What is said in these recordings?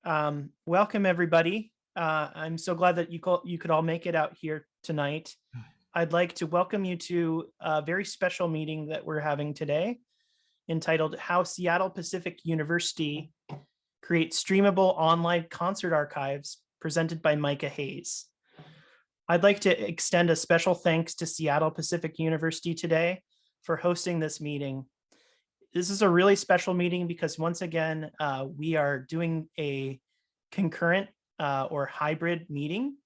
Welcome, everybody. I'm so glad that you could all make it out here tonight. I'd like to welcome you to a very special meeting that we're having today, entitled How Seattle Pacific University Creates Streamable Online Concert Archives, presented by Micah Hayes. I'd like to extend a special thanks to Seattle Pacific University today for hosting this meeting. This is a really special meeting because once again, we are doing a concurrent or hybrid meeting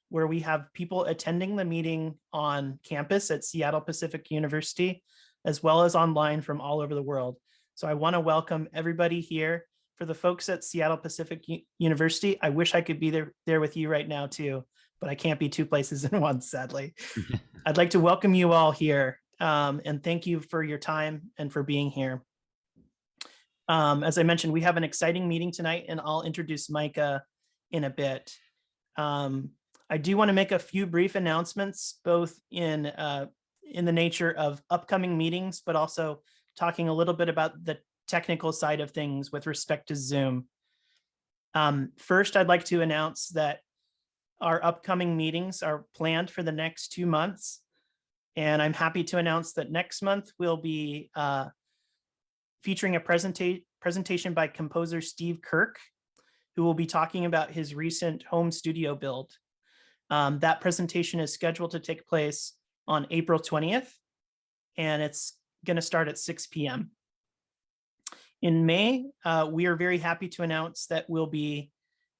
where we have people attending the meeting on campus at Seattle Pacific University, as well as online from all over the world. So I want to welcome everybody here. For the folks at Seattle Pacific University, I wish I could be there with you right now too, but I can't be two places in one, sadly. I'd like to welcome you all here and thank you for your time and for being here. As I mentioned, we have an exciting meeting tonight, and I'll introduce Micah in a bit. I do want to make a few brief announcements, both in the nature of upcoming meetings, but also talking a little bit about the technical side of things with respect to Zoom. First, I'd like to announce that our upcoming meetings are planned for the next 2 months. And I'm happy to announce that next month we'll be featuring a presentation by composer Steve Kirk, who will be talking about his recent home studio build. That presentation is scheduled to take place on April 20th, and it's going to start at 6 p.m. In May, we are very happy to announce that we'll be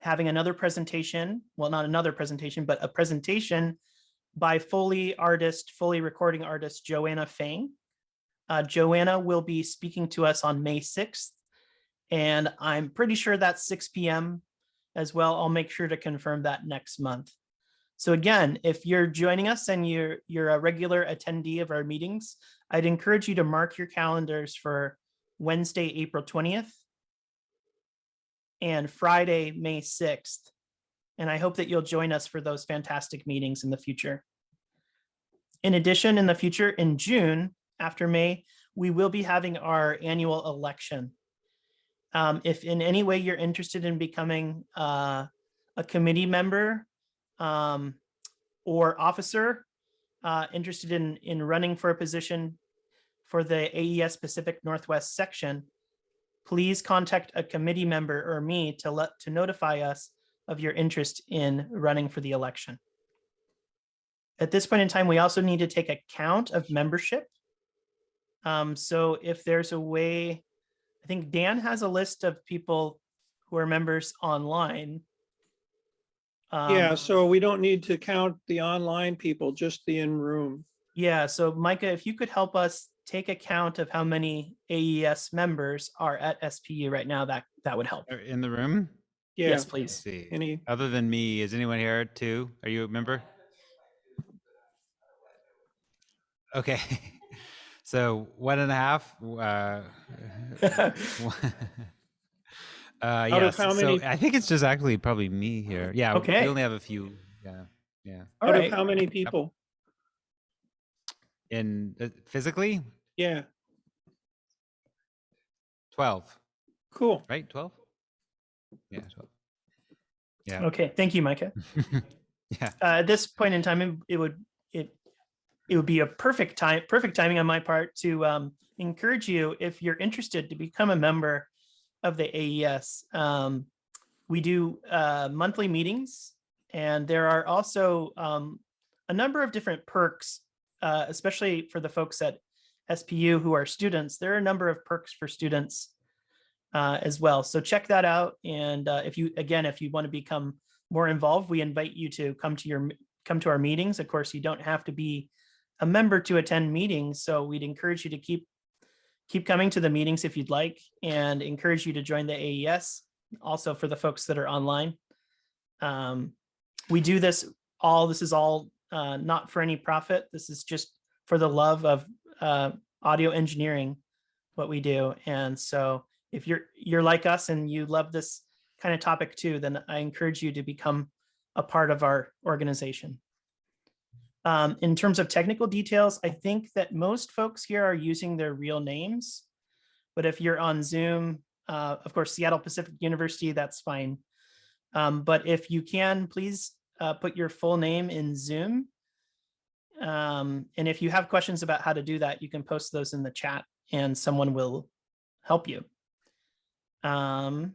having another presentation, well, not another presentation, but a presentation by Foley recording artist, Joanna Fang. Joanna will be speaking to us on May 6th, and I'm pretty sure that's 6 p.m. as well. I'll make sure to confirm that next month. So again, if you're joining us and you're a regular attendee of our meetings, I'd encourage you to mark your calendars for Wednesday, April 20th and Friday, May 6th. And I hope that you'll join us for those fantastic meetings in the future. In addition, in the future, in June, after May, we will be having our annual election. If in any way you're interested in becoming a committee member or officer, interested in running for a position for the AES Pacific Northwest section, please contact a committee member or me to notify us of your interest in running for the election. At this point in time, we also need to take a count of membership. So if there's a way, I think Dan has a list of people who are members online. Yeah, so we don't need to count the online people, just the in-room. Yeah, so Micah, if you could help us take a count of how many AES members are at SPU right now, that would help. In the room? Yeah. Yes, please. See. Any? Other than me, is anyone here too? Are you a member? Okay. So 1.5. Out of how many? So I think it's just actually probably me here. Yeah. Okay. We only have a few. Yeah. Out of how many people? In physically? Yeah. 12. Cool. Right? 12? Yeah, 12. Yeah. Okay, thank you, Micah. Yeah. At this point in time, it would be a perfect timing on my part to encourage you, if you're interested, to become a member of the AES. We do monthly meetings, and there are also a number of different perks, especially for the folks at SPU who are students. There are a number of perks for students as well. So check that out. And if you want to become more involved, we invite you to come to our meetings. Of course, you don't have to be a member to attend meetings. So we'd encourage you to keep coming to the meetings if you'd like, and encourage you to join the AES. Also for the folks that are online. We do this is all not for any profit. This is just for the love of audio engineering, what we do. And so if you're like us and you love this kind of topic too, then I encourage you to become a part of our organization. In terms of technical details, I think that most folks here are using their real names, but if you're on Zoom, Of course, Seattle Pacific University, that's fine. But if you can, please put your full name in Zoom. And if you have questions about how to do that, you can post those in the chat and someone will help you. How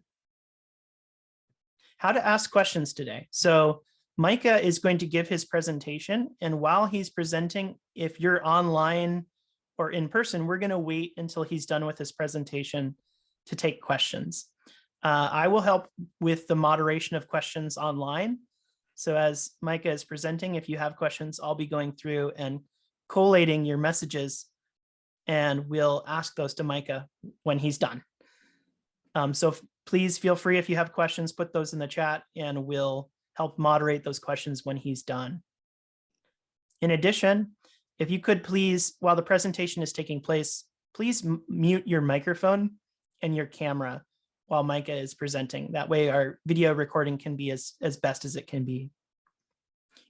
to ask questions today. So Micah is going to give his presentation, and while he's presenting, if you're online or in person, we're going to wait until he's done with his presentation to take questions. I will help with the moderation of questions online. So as Micah is presenting, if you have questions, I'll be going through and collating your messages, and we'll ask those to Micah when he's done. So please feel free, if you have questions, put those in the chat and we'll help moderate those questions when he's done. In addition, if you could please, while the presentation is taking place, please mute your microphone and your camera while Micah is presenting. That way our video recording can be as best as it can be.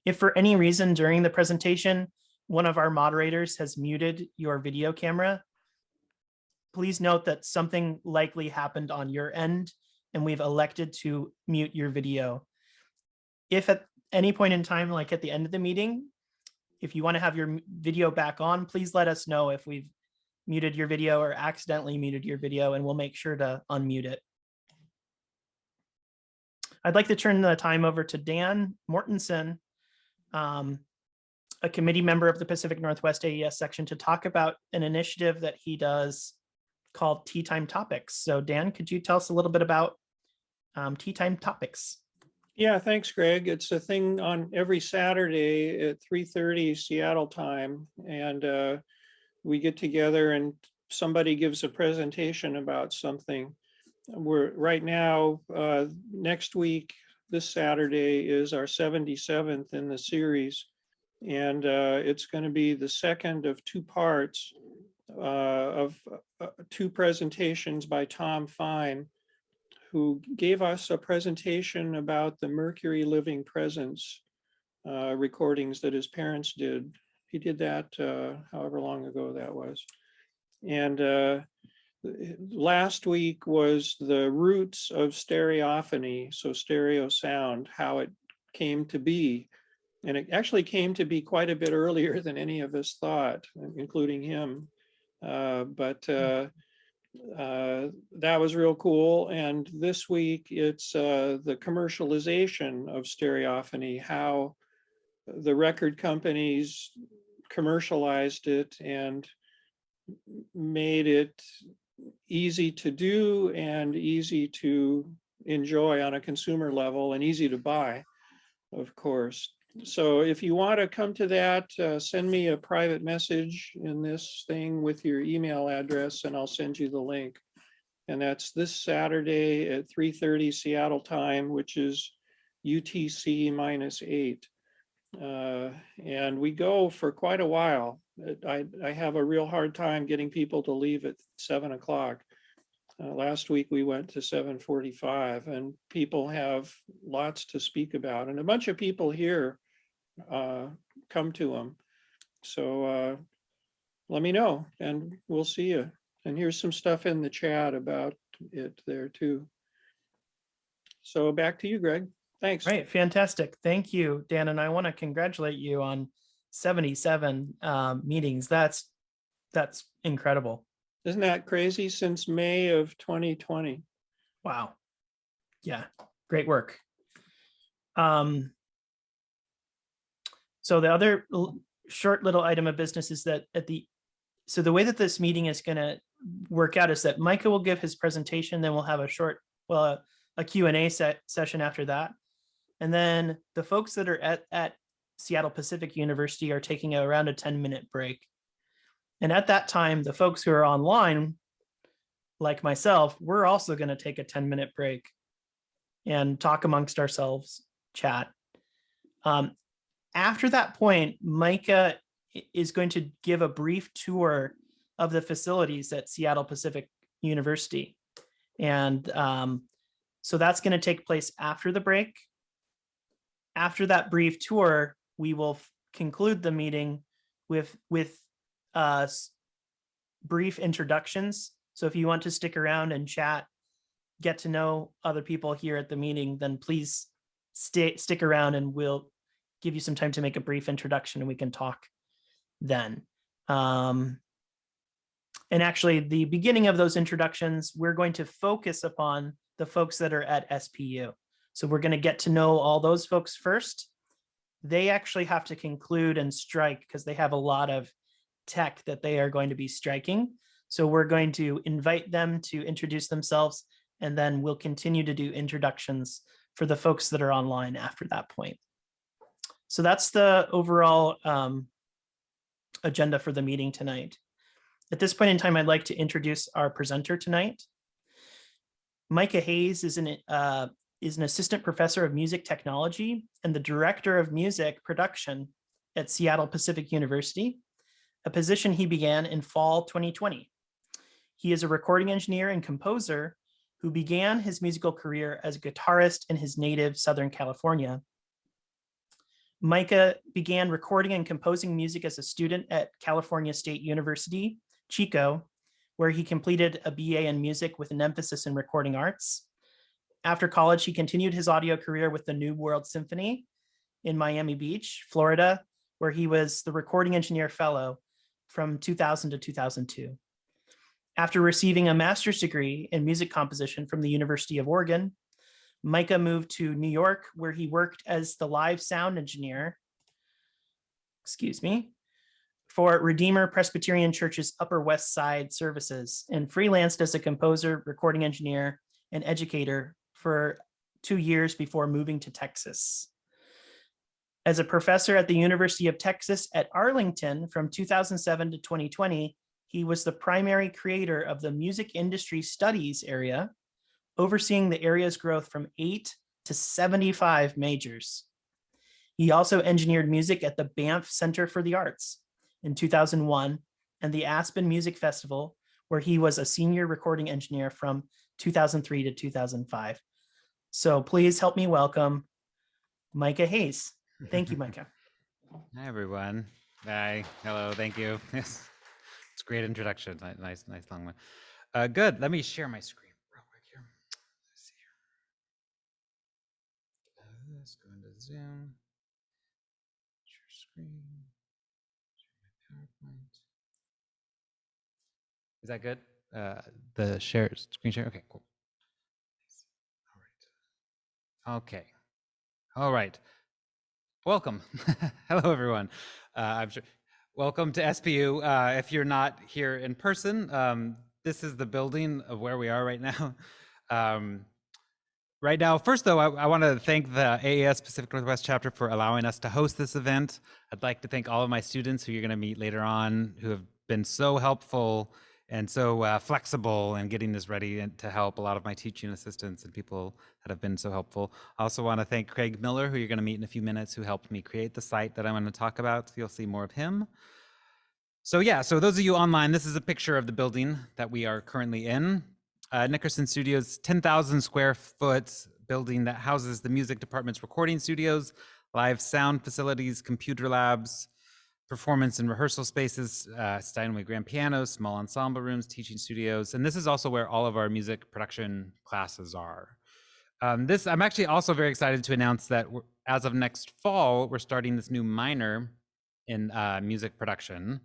If for any reason during the presentation, one of our moderators has muted your video camera, please note that something likely happened on your end and we've elected to mute your video. If at any point in time, like at the end of the meeting, if you want to have your video back on, please let us know if we've muted your video or accidentally muted your video, and we'll make sure to unmute it. I'd like to turn the time over to Dan Mortensen, a committee member of the Pacific Northwest AES section, to talk about an initiative that he does called Tea Time Topics. So Dan, could you tell us a little bit about Tea Time Topics? Yeah, thanks, Greg. It's a thing on every Saturday at 3:30 Seattle time. And we get together and somebody gives a presentation about something. We're right now, next week, this Saturday is our 77th in the series. And it's going to be the second of two parts of two presentations by Tom Fine, who gave us a presentation about the Mercury Living Presence recordings that his parents did. He did that however long ago that was. And last week was the roots of stereophony, so stereo sound, how it came to be. And it actually came to be quite a bit earlier than any of us thought, including him. That was real cool. And this week it's the commercialization of stereophony, how the record companies commercialized it and made it easy to do and easy to enjoy on a consumer level and easy to buy, of course. So if you want to come to that, send me a private message in this thing with your email address and I'll send you the link. And that's this Saturday at 3:30 Seattle time, which is UTC -8. And we go for quite a while. I have a real hard time getting people to leave at 7 o'clock. Last week we went to 7:45 and people have lots to speak about. And a bunch of people here come to them. So let me know and we'll see you. And here's some stuff in the chat about it there too. So back to you, Greg. Thanks. Right, fantastic. Thank you, Dan. And I want to congratulate you on 77 meetings. That's incredible. Isn't that crazy? Since May of 2020. Wow. Yeah, great work. So the other short little item of business is that so the way that this meeting is going to work out is that Micah will give his presentation, then we'll have a short, a Q&A session after that. And then the folks that are at Seattle Pacific University are taking around a 10-minute break. And at that time, the folks who are online, like myself, we're also going to take a 10-minute break and talk amongst ourselves, chat. After that point, Micah is going to give a brief tour of the facilities at Seattle Pacific University. And so that's going to take place after the break. After that brief tour, we will conclude the meeting with brief introductions. So if you want to stick around and chat, get to know other people here at the meeting, then please stick around and we'll give you some time to make a brief introduction and we can talk then. And actually, the beginning of those introductions, we're going to focus upon the folks that are at SPU. So we're going to get to know all those folks first. They actually have to conclude and strike because they have a lot of tech that they are going to be striking. So we're going to invite them to introduce themselves, and then we'll continue to do introductions for the folks that are online after that point. So that's the overall agenda for the meeting tonight. At this point in time, I'd like to introduce our presenter tonight. Micah Hayes is an assistant professor of music technology and the director of music production at Seattle Pacific University, a position he began in fall 2020. He is a recording engineer and composer who began his musical career as a guitarist in his native Southern California. Micah began recording and composing music as a student at California State University, Chico, where he completed a BA in music with an emphasis in recording arts. After college, he continued his audio career with the New World Symphony in Miami Beach, Florida, where he was the recording engineer fellow from 2000 to 2002. After receiving a master's degree in music composition from the University of Oregon, Micah moved to New York, where he worked as the live sound engineer, for Redeemer Presbyterian Church's Upper West Side services, and freelanced as a composer, recording engineer, and educator for 2 years before moving to Texas. As a professor at the University of Texas at Arlington from 2007 to 2020, he was the primary creator of the music industry studies area, overseeing the area's growth from 8 to 75 majors. He also engineered music at the Banff Center for the Arts in 2001 and the Aspen Music Festival, where he was a senior recording engineer from 2003 to 2005. So please help me welcome Micah Hayes. Thank you, Micah. Hi, everyone. Hi. Hello. Thank you. Yes. It's a great introduction. Nice long one. Good. Let me share my screen real quick here. Let's see here. Let's go into Zoom. Share screen. Share my PowerPoint. Is that good? The screen share? Okay, cool. All right. Okay. All right. Welcome. Hello, everyone. I'm sure. Welcome to SPU. If you're not here in person, this is the building of where we are right now. Right now, first though, I want to thank the AES Pacific Northwest chapter for allowing us to host this event. I'd like to thank all of my students who you're going to meet later on, who have been so helpful and so flexible in getting this ready and to help a lot of my teaching assistants and people that have been so helpful. I also want to thank Craig Miller, who you're going to meet in a few minutes, who helped me create the site that I'm going to talk about. You'll see more of him. So yeah, so those of you online, this is a picture of the building that we are currently in. Nickerson Studios, 10,000 square foot building that houses the music department's recording studios, live sound facilities, computer labs, performance and rehearsal spaces, Steinway grand pianos, small ensemble rooms, teaching studios. And this is also where all of our music production classes are. I'm actually also very excited to announce that as of next fall, we're starting this new minor in music production,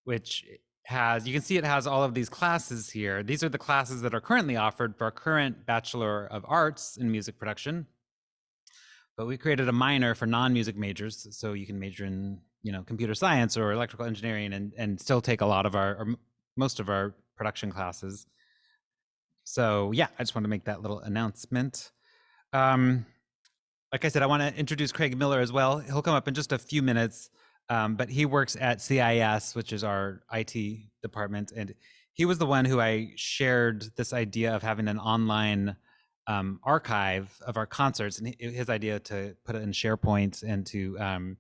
which has, you can see it has all of these classes here. These are the classes that are currently offered for our current Bachelor of Arts in Music Production. But we created a minor for non-music majors, so you can major in, computer science or electrical engineering and still take a lot of our, or most of our production classes. So yeah, I just want to make that little announcement. Like I said, I want to introduce Craig Miller as well. He'll come up in just a few minutes. But he works at CIS, which is our IT department. And he was the one who I shared this idea of having an online archive of our concerts, and his idea to put it in Sharepoint and to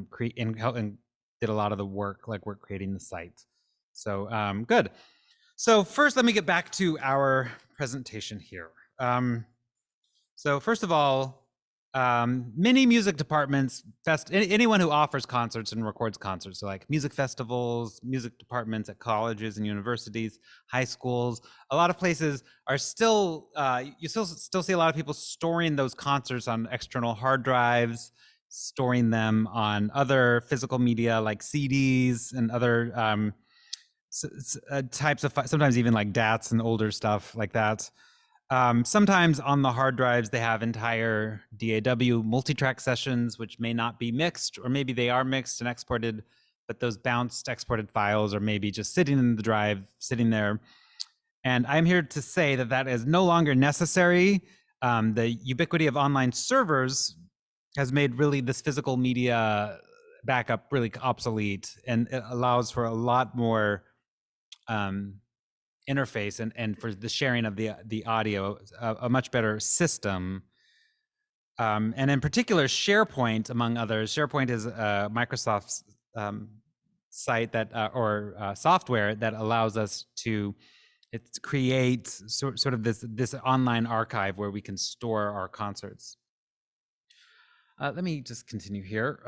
create and help, and did a lot of the work, like we're creating the site. So good. So first, let me get back to our presentation here. So first of all, many music departments, anyone who offers concerts and records concerts, so like music festivals, music departments at colleges and universities, high schools. A lot of places are still, you still see a lot of people storing those concerts on external hard drives, storing them on other physical media like CDs and other types of, sometimes even like DATs and older stuff like that. Sometimes on the hard drives, they have entire DAW multi-track sessions, which may not be mixed, or maybe they are mixed and exported, but those bounced exported files are maybe just sitting in the drive, sitting there. And I'm here to say that that is no longer necessary. The ubiquity of online servers has made really this physical media backup really obsolete, and it allows for a lot more interface and for the sharing of the audio, a much better system. And in particular, Sharepoint, among others. Sharepoint is Microsoft's site that or software that allows us to create sort of this online archive where we can store our concerts. Let me just continue here.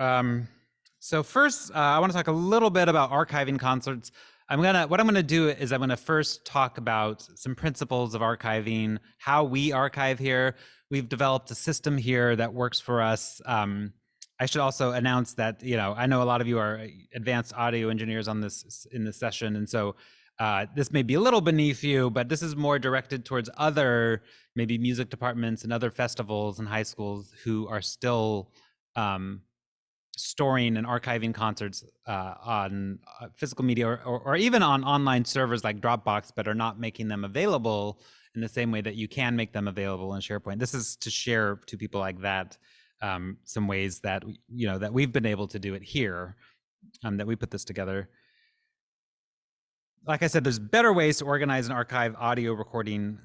So first, I want to talk a little bit about archiving concerts. What I'm gonna do is I'm gonna first talk about some principles of archiving, how we archive here. We've developed a system here that works for us. I should also announce that, I know a lot of you are advanced audio engineers in this session, and so this may be a little beneath you, but this is more directed towards other maybe music departments and other festivals and high schools who are still storing and archiving concerts on physical media or even on online servers like Dropbox, but are not making them available in the same way that you can make them available in SharePoint. This is to share to people like that some ways that that we've been able to do it here, that we put this together. Like I said, there's better ways to organize and archive audio recording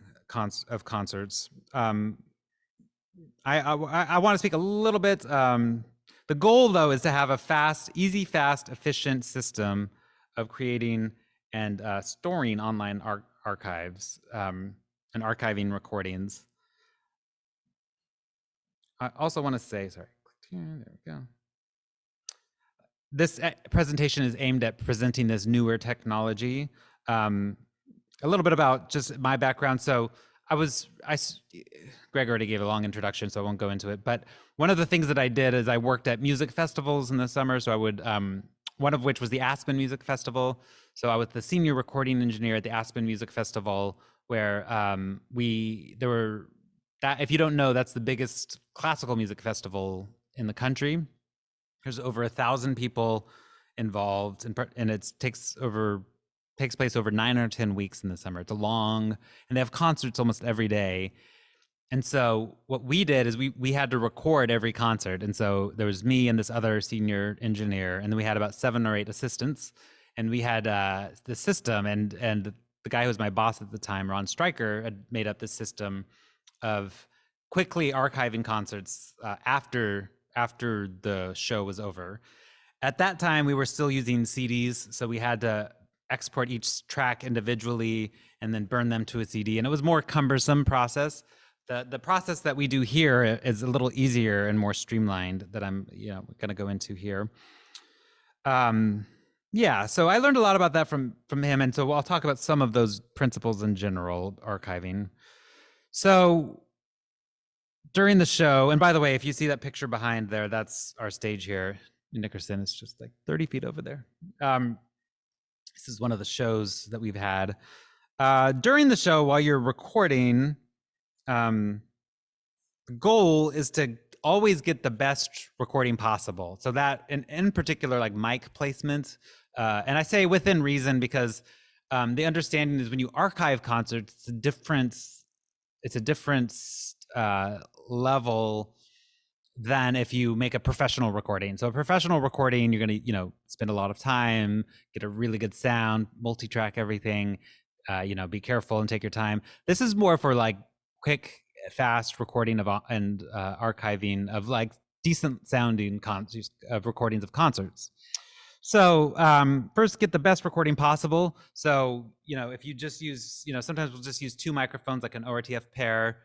of concerts. I want to speak a little bit. The goal, though, is to have a easy, fast, efficient system of creating and storing online archives and archiving recordings. I also want to say, sorry, there we go. This presentation is aimed at presenting this newer technology. A little bit about just my background. So Greg already gave a long introduction, so I won't go into it. But one of the things that I did is I worked at music festivals in the summer. So I would, one of which was the Aspen Music Festival. So I was the senior recording engineer at the Aspen Music Festival, where if you don't know, that's the biggest classical music festival in the country. There's over 1,000 people involved, and it takes place over 9 or 10 weeks in the summer. It's and they have concerts almost every day. And so what we did is we had to record every concert. And so there was me and this other senior engineer, and then we had about 7 or 8 assistants. And we had the system, and the guy who was my boss at the time, Ron Stryker, had made up this system of quickly archiving concerts after the show was over. At that time, we were still using CDs, so we had to export each track individually and then burn them to a CD, and it was a more cumbersome process. The process that we do here is a little easier and more streamlined that I'm going to go into here. Yeah, so I learned a lot about that from him, and so I'll talk about some of those principles in general, archiving. So during the show, and by the way, if you see that picture behind there, that's our stage here in Nickerson. It's just like 30 feet over there. This is one of the shows that we've had. During the show, while you're recording, the goal is to always get the best recording possible. So that, in particular, like mic placement, and I say within reason because the understanding is when you archive concerts, it's a different level than if you make a professional recording. So a professional recording, you're going to spend a lot of time, get a really good sound, multi-track everything, be careful and take your time. This is more for like quick, fast recording and archiving of like decent sounding recordings of concerts. So first, get the best recording possible. So if you just use, sometimes we'll just use 2 microphones, like an ORTF pair.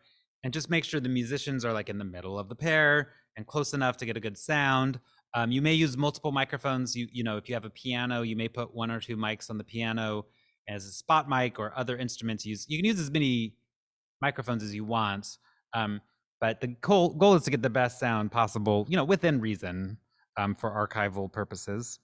and just make sure the musicians are like in the middle of the pair and close enough to get a good sound. You may use multiple microphones. You know, if you have a piano, you may put 1 or 2 mics on the piano as a spot mic, or other instruments. You can use as many microphones as you want, but the goal is to get the best sound possible, you know, within reason, for archival purposes.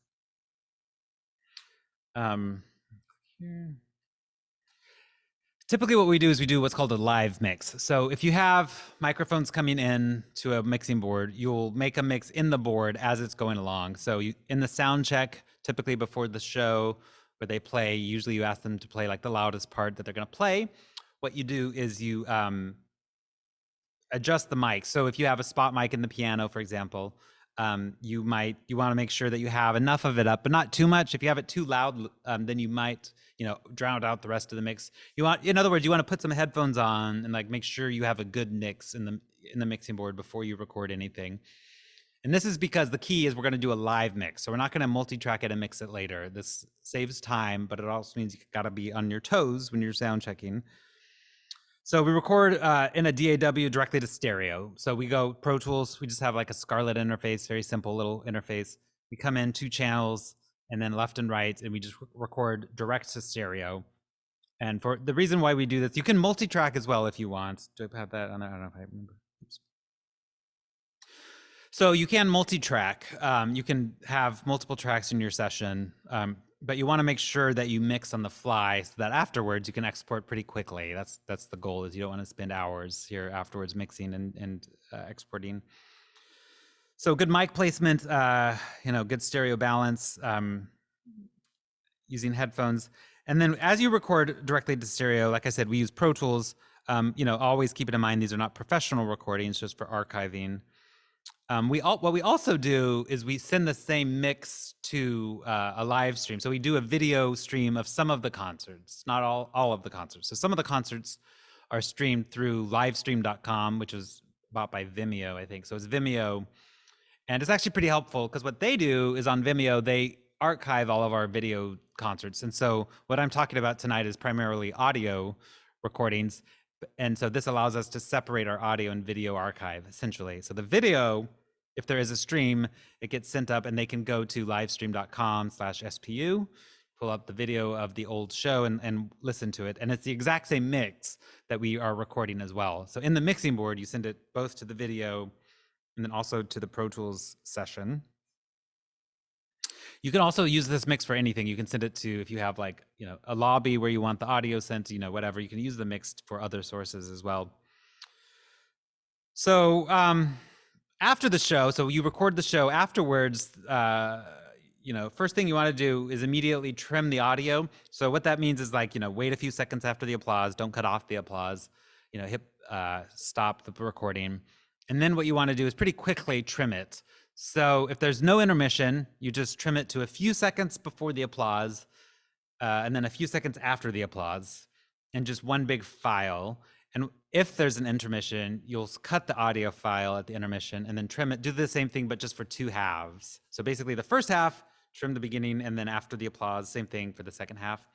Typically what we do is we do what's called a live mix. So if you have microphones coming in to a mixing board, you'll make a mix in the board as it's going along. So in the sound check, typically before the show where they play, usually you ask them to play like the loudest part that they're going to play. What you do is you adjust the mic. So if you have a spot mic in the piano, for example, you want to make sure that you have enough of it up, but not too much. If you have it too loud, then you might, you know, drown out the rest of the mix. In other words, you want to put some headphones on and like make sure you have a good mix in the mixing board before you record anything. And this is because the key is we're going to do a live mix. So we're not going to multi-track it and mix it later. This saves time, but it also means you got to be on your toes when you're sound checking. So we record in a DAW directly to stereo. So we go Pro Tools, we just have like a Scarlett interface, very simple little interface. We come in 2 channels and then left and right, and we just record direct to stereo. And for the reason why we do this, you can multi-track as well if you want. Do I have that on there? I don't know if I remember. Oops. So you can multi-track. You can have multiple tracks in your session. But you want to make sure that you mix on the fly so that afterwards you can export pretty quickly. That's the goal, is you don't want to spend hours here afterwards mixing and exporting. So good mic placement, you know, good stereo balance, using headphones. And then as you record directly to stereo, like I said, we use Pro Tools. You know, always keep it in mind, these are not professional recordings, just for archiving. What we also do is we send the same mix to a live stream. So we do a video stream of some of the concerts, not all of the concerts. So some of the concerts are streamed through livestream.com, which was bought by Vimeo, I think. So it's Vimeo. And it's actually pretty helpful because what they do is on Vimeo, they archive all of our video concerts. And so what I'm talking about tonight is primarily audio recordings. And so this allows us to separate our audio and video archive, essentially. So the video, if there is a stream, it gets sent up and they can go to livestream.com/SPU, pull up the video of the old show and listen to it. And it's the exact same mix that we are recording as well. So in the mixing board, you send it both to the video and then also to the Pro Tools session. You can also use this mix for anything. You can send it to, if you have like, you know, a lobby where you want the audio sent, you know, whatever, you can use the mix for other sources as well. So after the show, so you record the show afterwards, you know, first thing you want to do is immediately trim the audio. So what that means is like, you know, wait a few seconds after the applause, don't cut off the applause, you know, hit stop the recording. And then what you want to do is pretty quickly trim it. So if there's no intermission, you just trim it to a few seconds before the applause, and then a few seconds after the applause, and just one big file. And if there's an intermission, you'll cut the audio file at the intermission and then trim it. Do the same thing, but just for 2 halves. So basically the first half, trim the beginning, and then after the applause, same thing for the second half.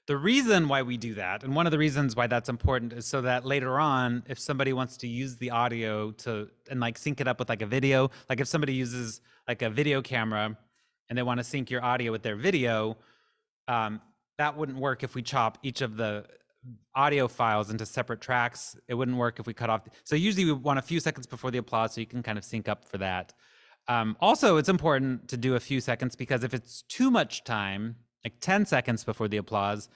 The reason why we do that, and one of the reasons why that's important, is so that later on, if somebody wants to use the audio and like sync it up with like a video, like if somebody uses like a video camera and they want to sync your audio with their video, that wouldn't work if we chop each of the audio files into separate tracks. It wouldn't work if we cut off. So usually we want a few seconds before the applause so you can kind of sync up for that. Also, it's important to do a few seconds because if it's too much time, like 10 seconds before the applause,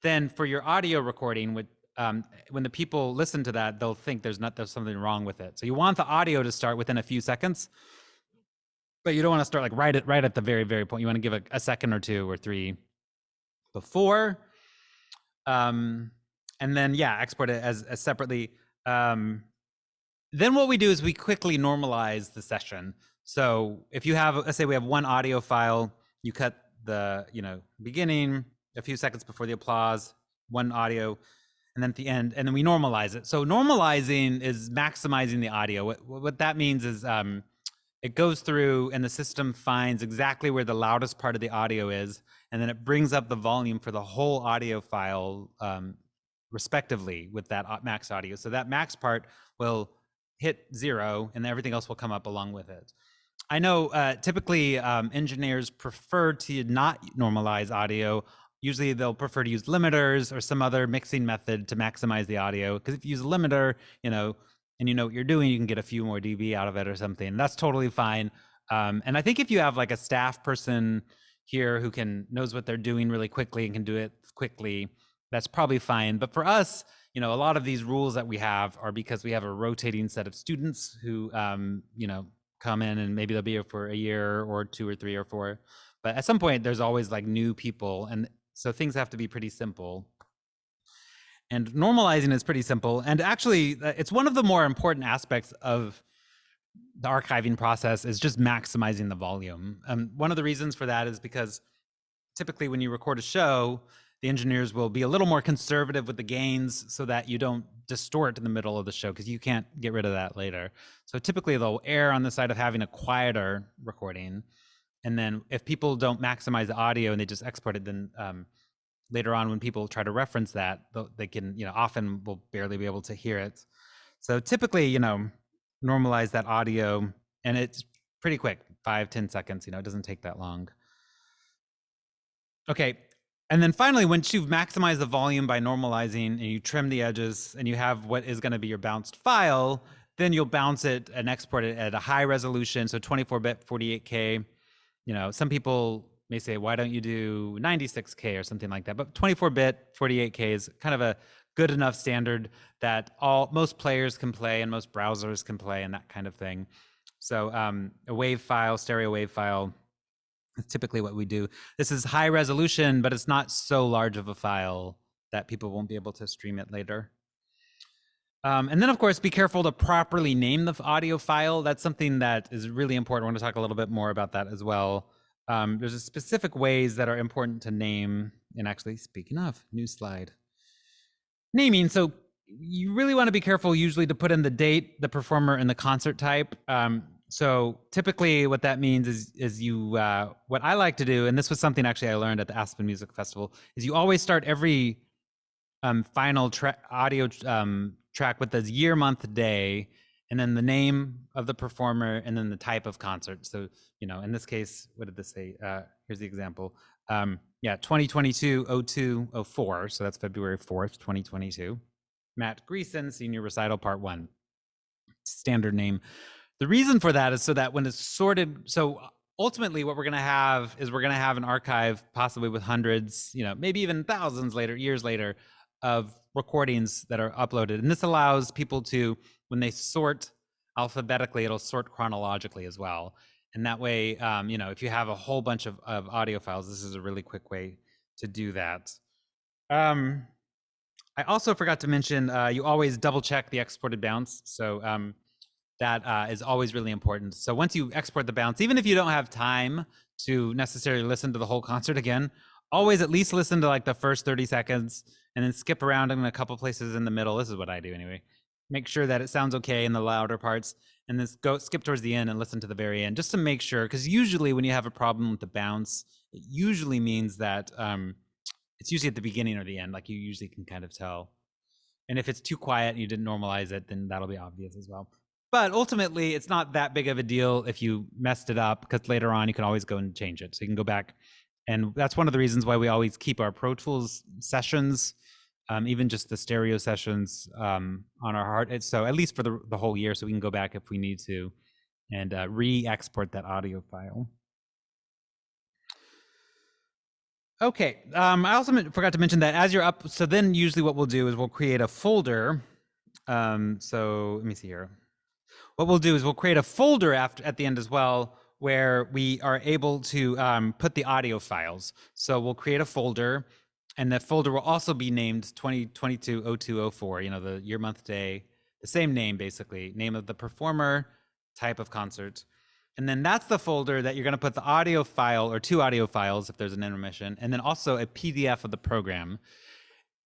then for your audio recording, when the people listen to that, they'll think there's something wrong with it. So you want the audio to start within a few seconds, but you don't want to start like right at the very, very point. You want to give a second or 2 or 3 before, and then export it as separately. Then what we do is we quickly normalize the session. So if you have, let's say we have one audio file, you cut the beginning, a few seconds before the applause, one audio, and then at the end, and then we normalize it. So normalizing is maximizing the audio. What that means is it goes through and the system finds exactly where the loudest part of the audio is, and then it brings up the volume for the whole audio file respectively with that max audio. So that max part will hit 0 and everything else will come up along with it. I know typically engineers prefer to not normalize audio. Usually they'll prefer to use limiters or some other mixing method to maximize the audio. Because if you use a limiter, and you know what you're doing, you can get a few more dB out of it or something. That's totally fine. And I think if you have like a staff person here who knows what they're doing really quickly and can do it quickly, that's probably fine. But for us, a lot of these rules that we have are because we have a rotating set of students who, come in and maybe they'll be here for a year or 2 or 3 or 4. But at some point, there's always like new people. And so things have to be pretty simple. And normalizing is pretty simple. And actually, it's one of the more important aspects of the archiving process is just maximizing the volume. One of the reasons for that is because typically when you record a show, the engineers will be a little more conservative with the gains so that you don't distort in the middle of the show, because you can't get rid of that later. So typically they'll err on the side of having a quieter recording. And then if people don't maximize the audio and they just export it, then later on when people try to reference that, they can, often will barely be able to hear it. So typically, normalize that audio, and it's pretty quick, 5-10 seconds, it doesn't take that long. Okay. And then finally, once you've maximized the volume by normalizing and you trim the edges and you have what is going to be your bounced file, then you'll bounce it and export it at a high resolution. So 24-bit, 48K. Some people may say, why don't you do 96K or something like that? But 24-bit, 48K is kind of a good enough standard that most players can play and most browsers can play and that kind of thing. So a wave file, stereo wave file, is typically what we do. This is high resolution, but it's not so large of a file that people won't be able to stream it later. And then, of course, be careful to properly name the audio file. That's something that is really important. I want to talk a little bit more about that as well. There's a specific ways that are important to name. And actually, speaking of, new slide. Naming. So you really want to be careful usually to put in the date, the performer, and the concert type. So typically what that means is you, what I like to do, and this was something actually I learned at the Aspen Music Festival, is you always start every final audio track with the year, month, day, and then the name of the performer, and then the type of concert. So, in this case, what did this say? Here's the example. 2022-02-04, so that's February 4th, 2022. Matt Greason, Senior Recital Part 1. Standard name. The reason for that is so that when it's sorted, so ultimately what we're going to have is we're going to have an archive possibly with hundreds, maybe even thousands later, years later, of recordings that are uploaded. And this allows people to, when they sort alphabetically, it'll sort chronologically as well. And that way, if you have a whole bunch of audio files, this is a really quick way to do that. I also forgot to mention, you always double check the exported bounce. So that is always really important. So once you export the bounce, even if you don't have time to necessarily listen to the whole concert again, always at least listen to like the first 30 seconds and then skip around in a couple places in the middle. This is what I do anyway. Make sure that it sounds okay in the louder parts, and then skip towards the end and listen to the very end, just to make sure, because usually when you have a problem with the bounce, it usually means that it's usually at the beginning or the end, like you usually can kind of tell. And if it's too quiet and you didn't normalize it, then that'll be obvious as well. But ultimately, it's not that big of a deal if you messed it up, because later on you can always go and change it. So you can go back. And that's one of the reasons why we always keep our Pro Tools sessions, even just the stereo sessions on our hard. So at least for the whole year, so we can go back if we need to and re-export that audio file. Okay, I also forgot to mention that as you're up, so then usually what we'll do is we'll create a folder. So let me see here. What we'll do is we'll create a folder at the end as well, where we are able to put the audio files. So we'll create a folder, and the folder will also be named 2022-02-04, the year, month, day, the same name basically, name of the performer, type of concert. And then that's the folder that you're going to put the audio file, or 2 audio files if there's an intermission, and then also a PDF of the program.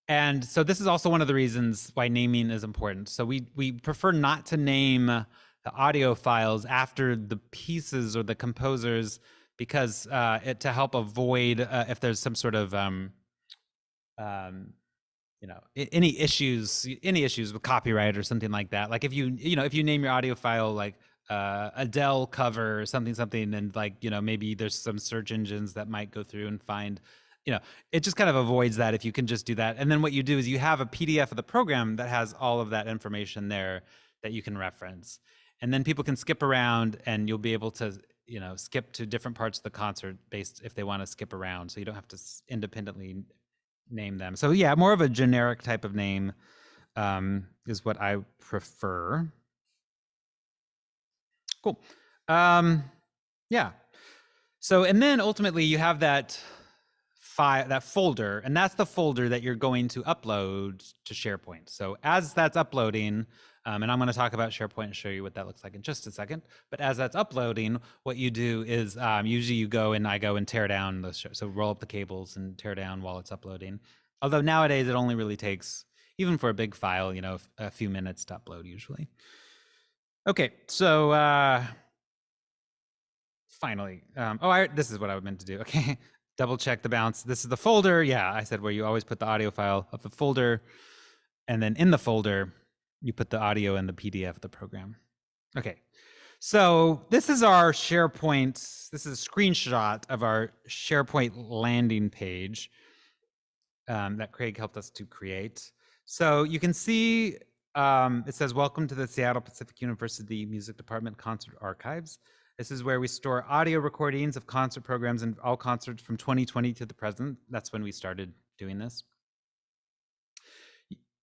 And so this is also one of the reasons why naming is important. So we prefer not to name the audio files after the pieces or the composers, because to help avoid if there's some sort of any issues with copyright or something like that. Like if you name your audio file like Adele cover or something, and like, maybe there's some search engines that might go through and find, it just kind of avoids that if you can just do that. And then what you do is you have a PDF of the program that has all of that information there that you can reference. And then people can skip around and you'll be able to, skip to different parts of the concert based if they want to skip around. So you don't have to independently name them. So yeah, more of a generic type of name is what I prefer. Cool. Yeah. So, and then ultimately you have that file, that folder, and that's the folder that you're going to upload to SharePoint. So as that's uploading, and I'm going to talk about SharePoint and show you what that looks like in just a second. But as that's uploading, what you do is usually you go and tear down the so roll up the cables and tear down while it's uploading. Although nowadays it only really takes, even for a big file, a few minutes to upload usually. Okay, so finally, this is what I meant to do. Okay, double check the bounce. This is the folder. Yeah, I said where you always put the audio file of the folder, and then in the folder, you put the audio and the PDF of the program. Okay, so this is our SharePoint. This is a screenshot of our SharePoint landing page that Craig helped us to create. So you can see it says, "Welcome to the Seattle Pacific University Music Department Concert Archives." This is where we store audio recordings of concert programs and all concerts from 2020 to the present. That's when we started doing this.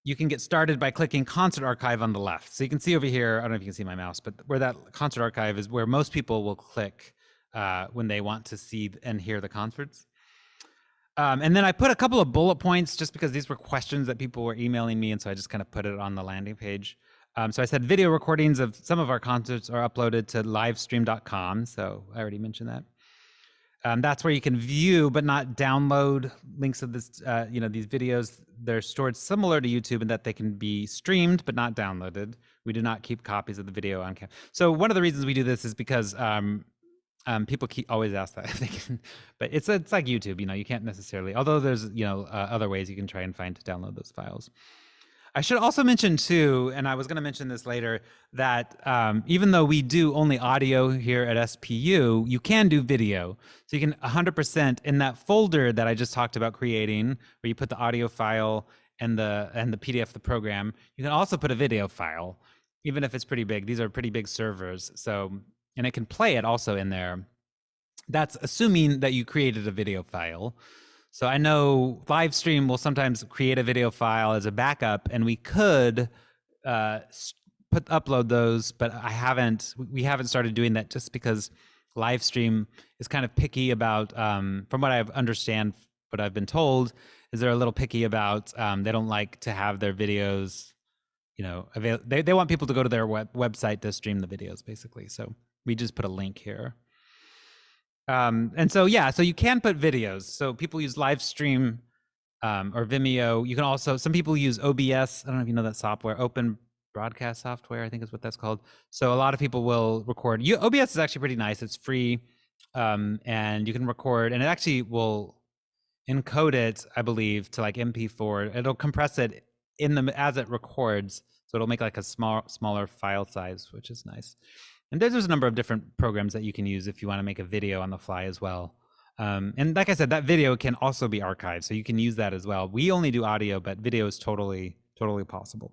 You can get started by clicking Concert Archive on the left. So you can see over here, I don't know if you can see my mouse, but where that Concert Archive is where most people will click when they want to see and hear the concerts. And then I put a couple of bullet points just because these were questions that people were emailing me, and so I just kind of put it on the landing page. So I said video recordings of some of our concerts are uploaded to livestream.com. So I already mentioned that. That's where you can view but not download links of this, these videos. They're stored similar to YouTube in that they can be streamed but not downloaded. We do not keep copies of the video on camera. So one of the reasons we do this is because people always ask that if they can, but it's like YouTube, you can't necessarily, although there's, other ways you can try and find to download those files. I should also mention too, and I was going to mention this later, that even though we do only audio here at SPU, you can do video. So you can 100% in that folder that I just talked about creating, where you put the audio file and the PDF of the program, you can also put a video file, even if it's pretty big. These are pretty big servers. So, and it can play it also in there. That's assuming that you created a video file. So I know Livestream will sometimes create a video file as a backup, and we could upload those, but we haven't started doing that just because Livestream is kind of picky about, from what I understand, what I've been told, is they're a little picky about, they don't like to have their videos, they want people to go to their website to stream the videos, basically. So we just put a link here. And so, yeah, so you can put videos. So people use Livestream or Vimeo. You can also, some people use OBS. I don't know if you know that software, Open Broadcast Software, I think is what that's called. So a lot of people will record. OBS is actually pretty nice. It's free, and you can record, and it actually will encode it, I believe, to like MP4. It'll compress it as it records, so it'll make like a smaller file size, which is nice. And there's a number of different programs that you can use if you want to make a video on the fly as well. And like I said, that video can also be archived, so you can use that as well. We only do audio, but video is totally possible.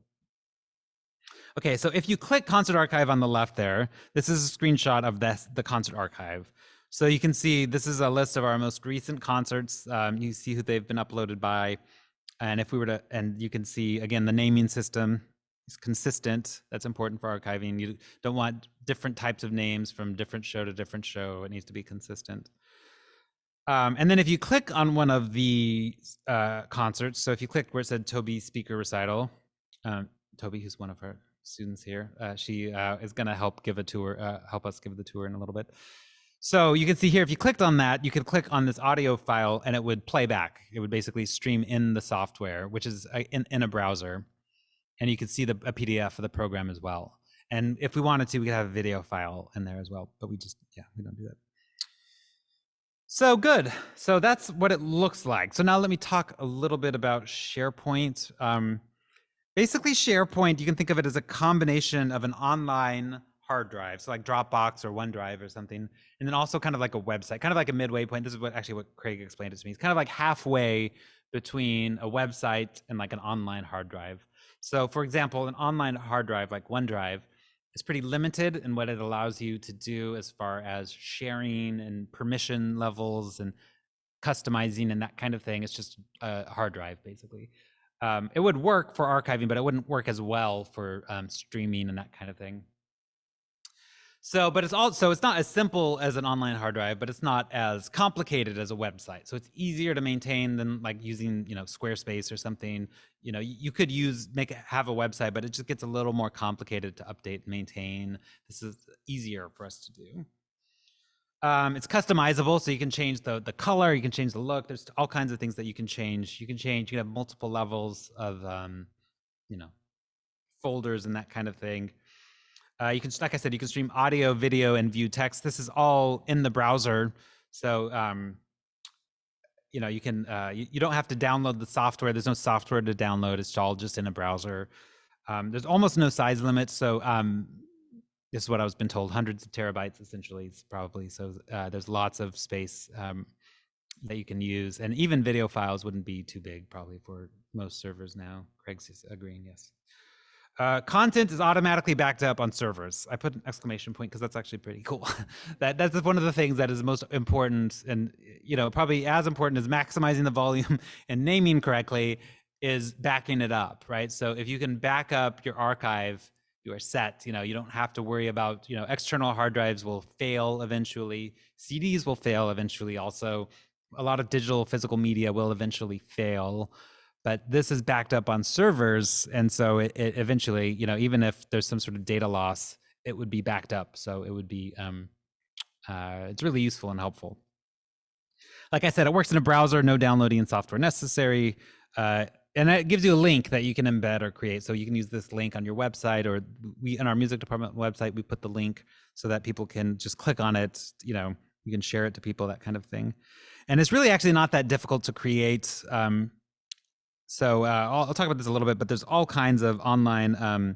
Okay, so if you click Concert Archive on the left there, this is a screenshot of the Concert Archive. So you can see this is a list of our most recent concerts. You see who they've been uploaded by. And if we were to, and you can see, again, the naming system is consistent. That's important for archiving. You don't want different types of names from different show to different show. It needs to be consistent. And then if you click on one of the concerts, so if you click where it said Toby Speaker Recital, Toby, who's one of our students here, she is going to help give a tour, help us give the tour in a little bit. So you can see here, if you clicked on that, you could click on this audio file and it would play back. It would basically stream in the software, which is in a browser. And you could see a PDF of the program as well. And if we wanted to, we could have a video file in there as well, but we don't do that. So good. So that's what it looks like. So now let me talk a little bit about SharePoint. Basically, SharePoint, you can think of it as a combination of an online hard drive, so like Dropbox or OneDrive or something, and then also kind of like a website, kind of like a midway point. This is what Craig explained it to me. It's kind of like halfway between a website and like an online hard drive. So for example, an online hard drive like OneDrive is pretty limited in what it allows you to do as far as sharing and permission levels and customizing and that kind of thing. It's just a hard drive, basically. It would work for archiving, but it wouldn't work as well for streaming and that kind of thing. So, but it's not as simple as an online hard drive, but it's not as complicated as a website. So it's easier to maintain than like using, Squarespace or something. You could have a website, but it just gets a little more complicated to update and maintain. This is easier for us to do. It's customizable, so you can change the color, you can change the look. There's all kinds of things that you can change. You can have multiple levels of, folders and that kind of thing. You can, like I said, you can stream audio, video, and view text. This is all in the browser. So, you can, you don't have to download the software. There's no software to download. It's all just in a browser. There's almost no size limit. So, this is what I was been told, hundreds of terabytes essentially, probably. So there's lots of space that you can use. And even video files wouldn't be too big probably for most servers now. Craig's agreeing, yes. Content is automatically backed up on servers. I put an exclamation point because that's actually pretty cool. That's one of the things that is most important, and probably as important as maximizing the volume and naming correctly is backing it up, right? So if you can back up your archive, you are set. You don't have to worry about, external hard drives will fail eventually. CDs will fail eventually also. A lot of digital physical media will eventually fail. But this is backed up on servers, and so it eventually, even if there's some sort of data loss, it would be backed up. So it would be, it's really useful and helpful. Like I said, it works in a browser, no downloading software necessary, and it gives you a link that you can embed or create. So you can use this link on your website, or we in our music department website, we put the link so that people can just click on it. You can share it to people, that kind of thing. And it's really actually not that difficult to create. So I'll talk about this a little bit, but there's all kinds of online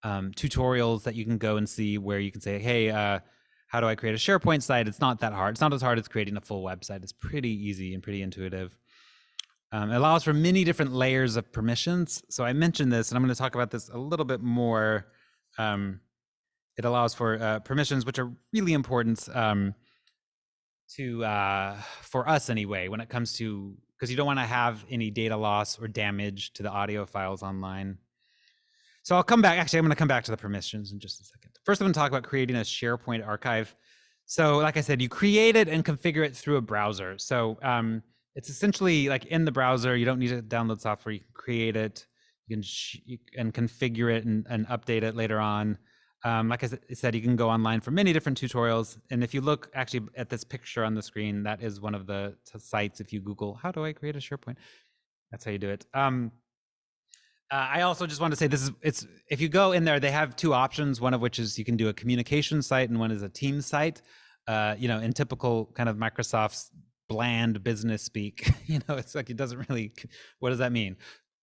tutorials that you can go and see where you can say, hey, how do I create a SharePoint site? It's not that hard. It's not as hard as creating a full website. It's pretty easy and pretty intuitive. It allows for many different layers of permissions. So I mentioned this, and I'm going to talk about this a little bit more. It allows for permissions, which are really important for us anyway, when it comes to, because you don't want to have any data loss or damage to the audio files online. So I'll come back. Actually, I'm going to come back to the permissions in just a second. First, I'm going to talk about creating a SharePoint archive. So like I said, you create it and configure it through a browser. So it's essentially like in the browser. You don't need to download software. You can create it. You can configure it and update it later on. Like I said, you can go online for many different tutorials. And if you look actually at this picture on the screen, that is one of the sites. If you Google, how do I create a SharePoint? That's how you do it. I also just want to say if you go in there, they have two options, one of which is you can do a communication site and one is a team site. In typical kind of Microsoft's bland business speak, it's like, it doesn't really, what does that mean?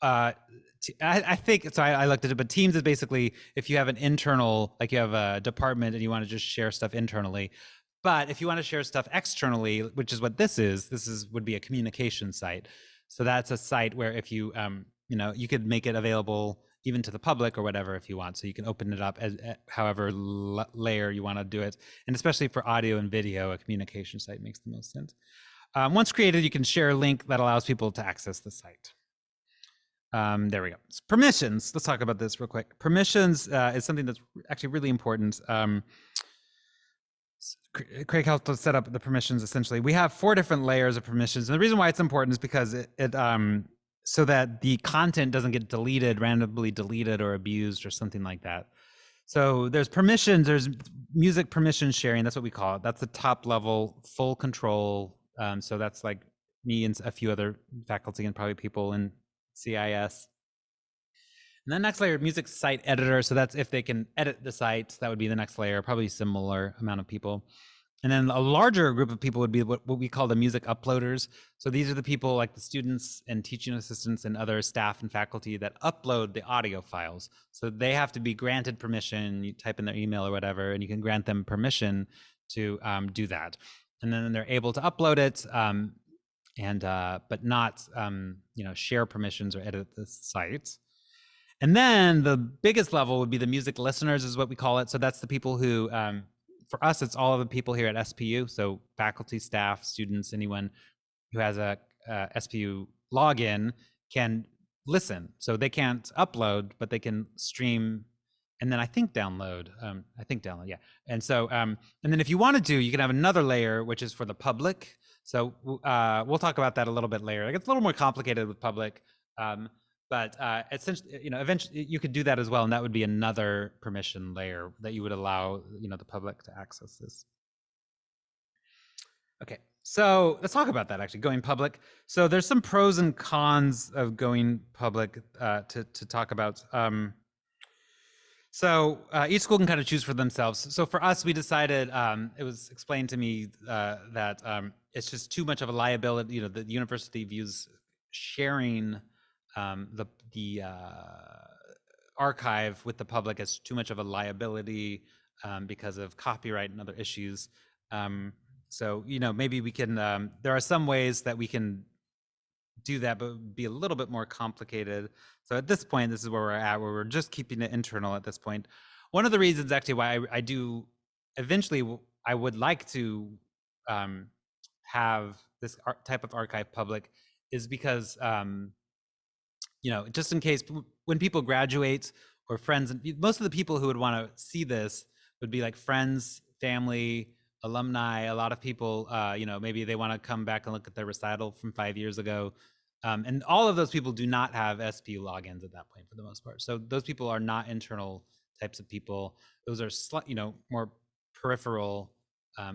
I think so. I looked at it, but Teams is basically if you have an internal, like you have a department and you want to just share stuff internally. But if you want to share stuff externally, which is what this would be a communication site. So that's a site where if you, you could make it available even to the public or whatever if you want. So you can open it up as however layer you want to do it. And especially for audio and video, a communication site makes the most sense. Once created, you can share a link that allows people to access the site. There we go. So permissions. Let's talk about this real quick. Permissions is something that's actually really important. Craig helped us set up the permissions. Essentially, we have 4 different layers of permissions, and the reason why it's important is because it so that the content doesn't get randomly deleted or abused or something like that. So there's permissions. There's music permission sharing. That's what we call it. That's the top level, full control. So that's like me and a few other faculty and probably people in CIS. And then next layer, music site editor. So that's if they can edit the site, that would be the next layer, probably similar amount of people. And then a larger group of people would be what we call the music uploaders. So these are the people like the students and teaching assistants and other staff and faculty that upload the audio files. So they have to be granted permission. You type in their email or whatever, and you can grant them permission to do that. And then they're able to upload it, but not share permissions or edit the site. And then the biggest level would be the music listeners, is what we call it. So that's the people who, for us, it's all of the people here at SPU. So faculty, staff, students, anyone who has a SPU login can listen. So they can't upload, but they can stream, and then I think download. Yeah. And so, and then if you wanted to, you can have another layer, which is for the public. So we'll talk about that a little bit later. It gets a little more complicated with public. But essentially, eventually you could do that as well, and that would be another permission layer that you would allow, the public to access this. Okay, so let's talk about that, actually, going public. So there's some pros and cons of going public to talk about. So each school can kind of choose for themselves. So for us, we decided, it was explained to me that it's just too much of a liability. The university views sharing the archive with the public as too much of a liability because of copyright and other issues. So maybe we can. There are some ways that we can do that, but it would be a little bit more complicated. So at this point, this is where we're at, where we're just keeping it internal at this point. One of the reasons, actually, why I do eventually, I would like to have this type of archive public, is because just in case when people graduate or friends, and most of the people who would want to see this would be like friends, family, alumni. A lot of people, maybe they want to come back and look at their recital from 5 years ago. And all of those people do not have SPU logins at that point for the most part. So those people are not internal types of people. Those are more peripheral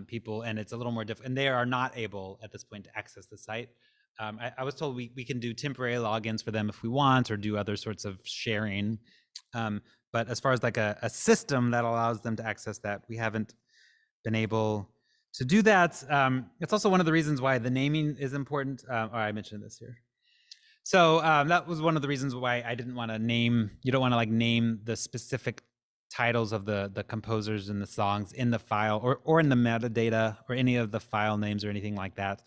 people, and it's a little more difficult. And they are not able at this point to access the site. I was told we can do temporary logins for them if we want, or do other sorts of sharing. But as far as like a system that allows them to access that, we haven't been able to do that. It's also one of the reasons why the naming is important. I mentioned this here. So that was one of the reasons why I didn't want to name, you don't want to like name the specific titles of the composers and the songs in the file, or in the metadata, or any of the file names or anything like that.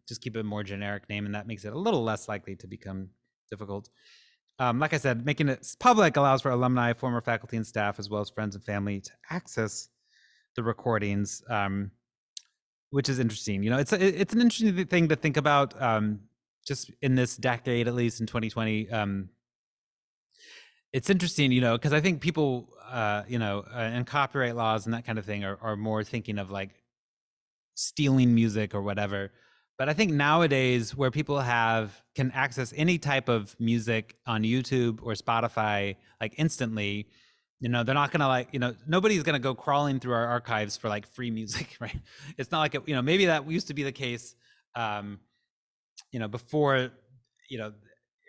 Just keep a more generic name, and that makes it a little less likely to become difficult. Like I said, making it public allows for alumni, former faculty and staff, as well as friends and family to access the recordings, which is interesting. It's an interesting thing to think about, just in this decade, at least in 2020. It's interesting, because I think people, and copyright laws and that kind of thing are more thinking of like stealing music or whatever. But I think nowadays, where people can access any type of music on YouTube or Spotify like instantly, they're not gonna nobody's gonna go crawling through our archives for like free music, right? It's not like maybe that used to be the case, before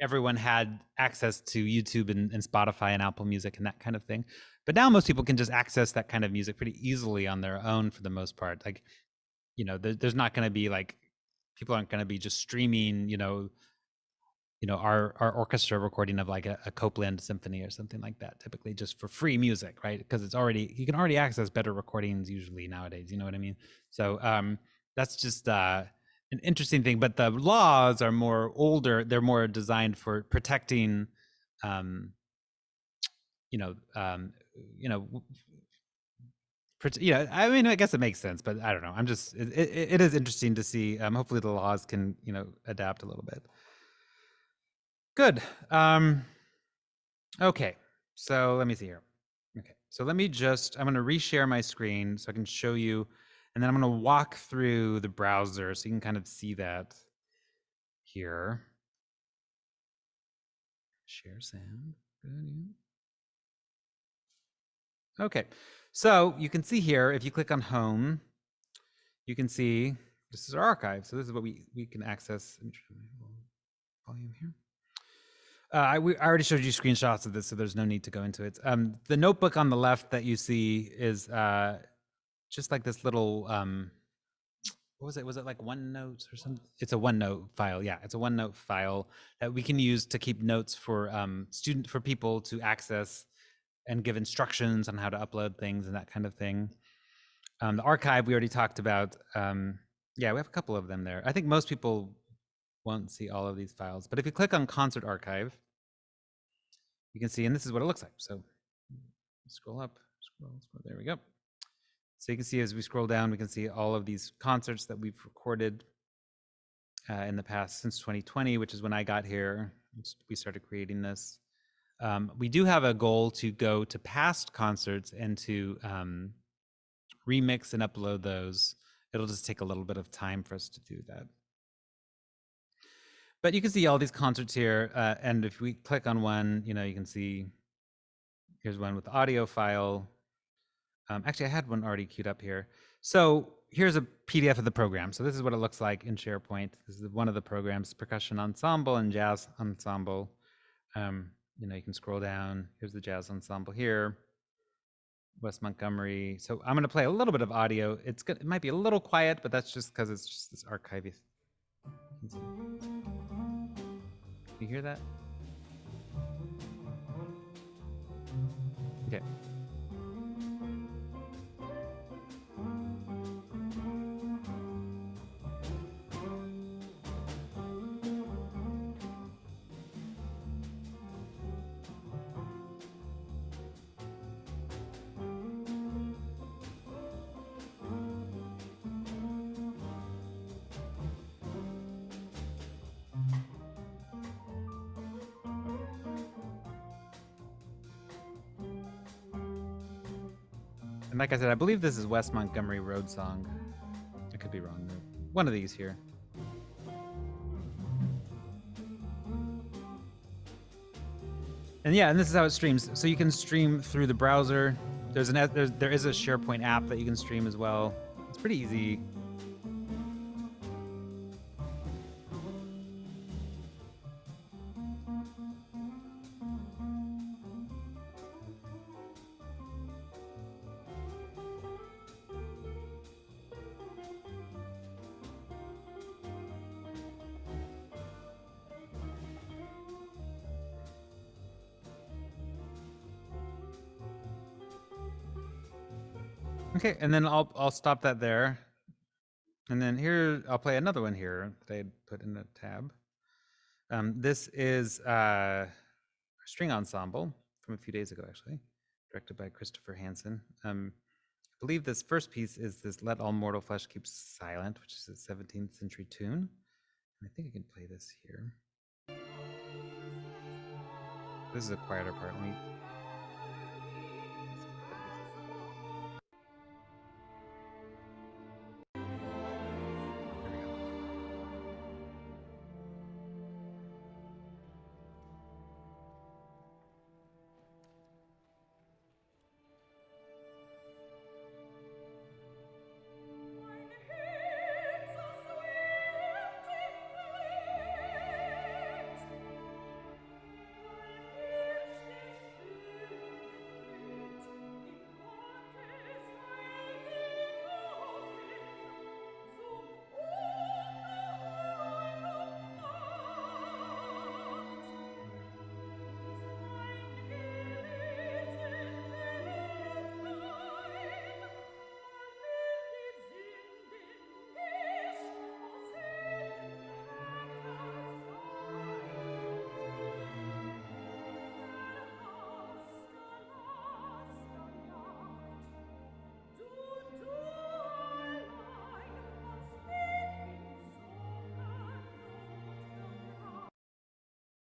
everyone had access to YouTube and Spotify and Apple Music and that kind of thing. But now most people can just access that kind of music pretty easily on their own for the most part. Like, there's not going to be like, people aren't going to be just streaming, our orchestra recording of like a Copland symphony or something like that, typically just for free music, right? Because you can already access better recordings usually nowadays, you know what I mean? So that's just an interesting thing. But the laws are more older. They're more designed for protecting, I mean, I guess it makes sense, but I don't know. It is interesting to see. Hopefully the laws can, adapt a little bit. Good. Okay, so let me see here. Okay, so I'm going to reshare my screen so I can show you, and then I'm going to walk through the browser so you can kind of see that here. Share sound. Good. Okay, so you can see here, if you click on home, you can see this is our archive. So this is what we can access. Volume here. I already showed you screenshots of this, so there's no need to go into it. The notebook on the left that you see is just like this little, what was it? Was it like OneNote or something? It's a OneNote file. Yeah, it's a OneNote file that we can use to keep notes for for people to access and give instructions on how to upload things and that kind of thing. The archive we already talked about. Yeah, we have a couple of them there. I think most people won't see all of these files, but if you click on Concert Archive, you can see, and this is what it looks like. So scroll up, scroll, there we go. So you can see as we scroll down, we can see all of these concerts that we've recorded in the past since 2020, which is when I got here. We started creating this. We do have a goal to go to past concerts and to remix and upload those. It'll just take a little bit of time for us to do that. But you can see all these concerts here, and if we click on one, you can see here's one with the audio file. Actually, I had one already queued up here. So here's a PDF of the program. So this is what it looks like in SharePoint. This is one of the programs, Percussion Ensemble and Jazz Ensemble. You can scroll down. Here's the Jazz Ensemble here. West Montgomery. So I'm going to play a little bit of audio. It might be a little quiet, but that's just because it's just this archive. You hear that? Okay. And like I said, I believe this is West Montgomery Road Song. I could be wrong though. One of these here. And yeah, and this is how it streams. So you can stream through the browser. There is a SharePoint app that you can stream as well. It's pretty easy. Okay, and then I'll stop that there. And then here, I'll play another one here that I put in the tab. This is a string ensemble from a few days ago, actually, directed by Christopher Hansen. I believe this first piece is this Let All Mortal Flesh Keep Silent, which is a 17th century tune. And I think I can play this here. This is a quieter part. Let me...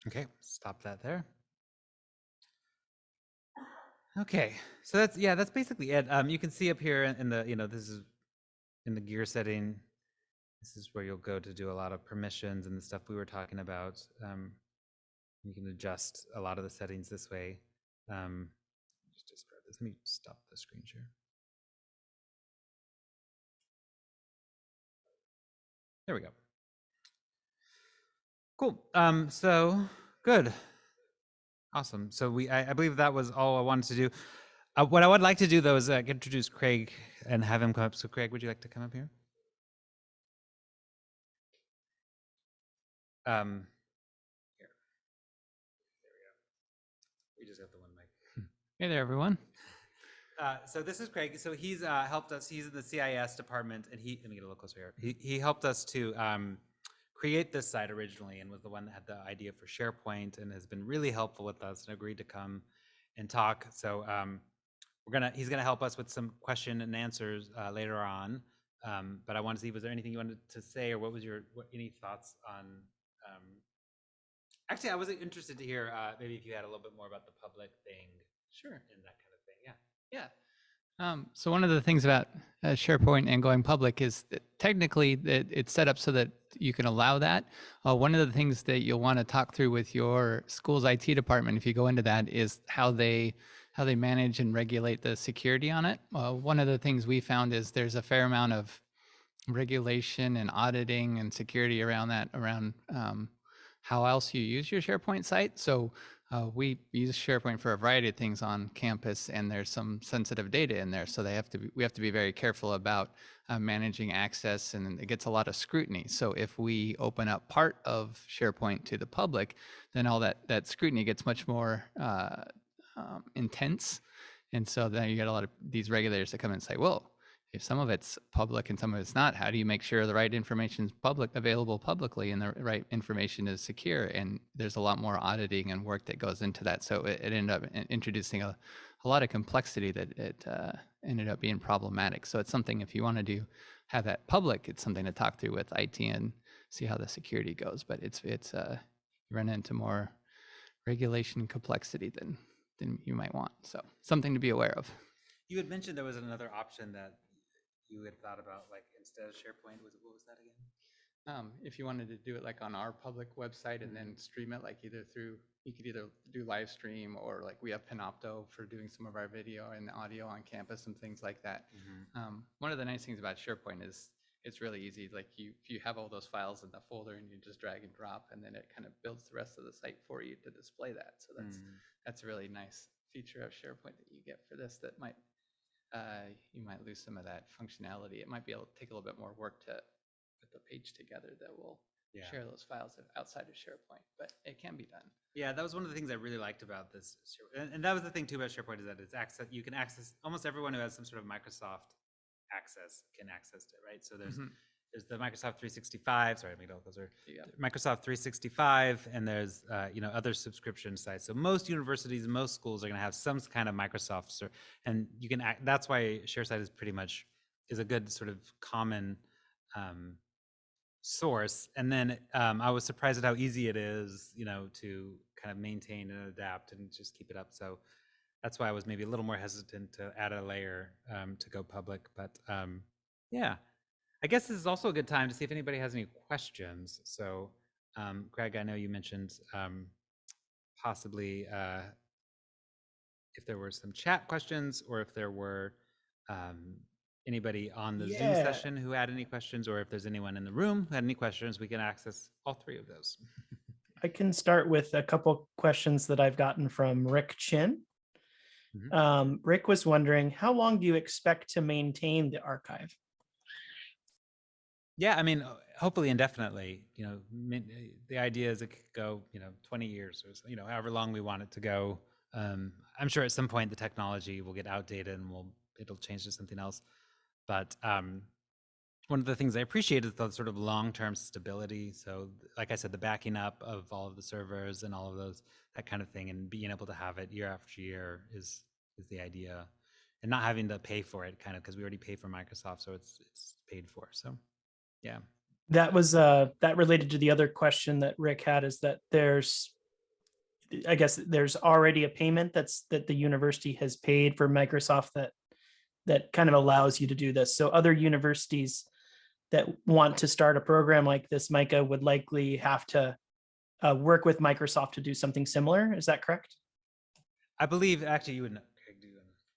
Okay, stop that there. Okay, so that's basically it. You can see up here in the, this is in the gear setting. This is where you'll go to do a lot of permissions and the stuff we were talking about. You can adjust a lot of the settings this way. Just describe this. Let me stop the screen share. There we go. Cool. So good. Awesome. So I believe that was all I wanted to do. What I would like to do though is introduce Craig and have him come up. So Craig, would you like to come up here? Here. There we go. We just got the one mic. Hey there, everyone. So this is Craig. So he's helped us. He's in the CIS department, and let me get a little closer here. He helped us to create this site originally, and was the one that had the idea for SharePoint, and has been really helpful with us, and agreed to come and talk. So he's gonna help us with some question and answers later on. But I wanted to see, was there anything you wanted to say, or what was any thoughts on? Actually, I was interested to hear maybe if you had a little bit more about the public thing. Sure. And that kind of thing. Yeah. Yeah. So one of the things about SharePoint and going public is that technically it's set up so that you can allow that. One of the things that you'll want to talk through with your school's IT department, if you go into that, is how they manage and regulate the security on it. One of the things we found is there's a fair amount of regulation and auditing and security around that, around how else you use your SharePoint site. So we use SharePoint for a variety of things on campus, and there's some sensitive data in there. So we have to be very careful about managing access, and it gets a lot of scrutiny. So if we open up part of SharePoint to the public, then all that scrutiny gets much more intense. And so then you get a lot of these regulators that come in and say, well, if some of it's public and some of it's not, how do you make sure the right information is available publicly, and the right information is secure? And there's a lot more auditing and work that goes into that. So it ended up introducing a lot of complexity that it ended up being problematic. So it's something, if you want to have that public, it's something to talk through with IT and see how the security goes. But it's you run into more regulation and complexity than you might want. So something to be aware of. You had mentioned there was another option that you had thought about, like instead of SharePoint. What was that again? If you wanted to do it like on our public website and then stream it, like you could either do live stream, or like we have Panopto for doing some of our video and audio on campus and things like that. One of the nice things about SharePoint is it's really easy. Like you have all those files in the folder, and you just drag and drop, and then it kind of builds the rest of the site for you to display that. So that's a really nice feature of SharePoint that you get for this that might you might lose some of that functionality. It might be able to take a little bit more work to put the page together that will share those files outside of SharePoint, but it can be done. Yeah, that was one of the things I really liked about this. And that was the thing too about SharePoint, is that you can access, almost everyone who has some sort of Microsoft access can access it, right? So there's the Microsoft 365. Sorry, those are Microsoft 365, and there's other subscription sites. So most universities, most schools are going to have some kind of Microsoft, and you can. That's why ShareSite is a good sort of common source. And then I was surprised at how easy it is, to kind of maintain and adapt and just keep it up. So that's why I was maybe a little more hesitant to add a layer to go public. But yeah. I guess this is also a good time to see if anybody has any questions. So, Greg, I know you mentioned possibly if there were some chat questions, or if there were anybody on the Zoom session who had any questions, or if there's anyone in the room who had any questions, we can access all three of those. I can start with a couple questions that I've gotten from Rick Chin. Rick was wondering, how long do you expect to maintain the archive? Yeah, I mean, hopefully indefinitely. The idea is it could go, 20 years or so, however long we want it to go. I'm sure at some point the technology will get outdated and it'll change to something else. But one of the things I appreciate is the sort of long-term stability. So, like I said, the backing up of all of the servers and all of those, that kind of thing, and being able to have it year after year is the idea, and not having to pay for it, kind of, because we already pay for Microsoft, so it's paid for. So. Yeah, that was that related to the other question that Rick had, is that there's already a payment that the university has paid for Microsoft that kind of allows you to do this. So other universities that want to start a program like this, Micah, would likely have to work with Microsoft to do something similar. Is that correct? I believe actually you would know.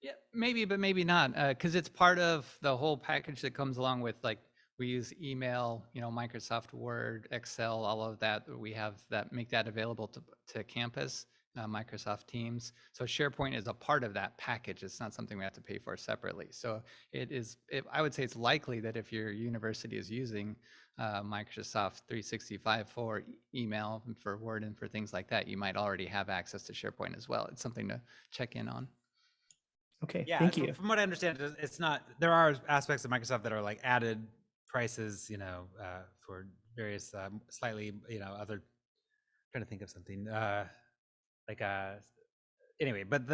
Yeah, maybe, but maybe not, because it's part of the whole package that comes along with, like, we use email, Microsoft Word, Excel, all of that. We have that, make that available to campus. Microsoft Teams. So SharePoint is a part of that package. It's not something we have to pay for separately. So I would say it's likely that if your university is using Microsoft 365 for email, and for Word, and for things like that, you might already have access to SharePoint as well. It's something to check in on. Okay, Yeah, thank you. From what I understand, it's not. There are aspects of Microsoft that are like added prices, for various slightly, other. Trying to think of something anyway, but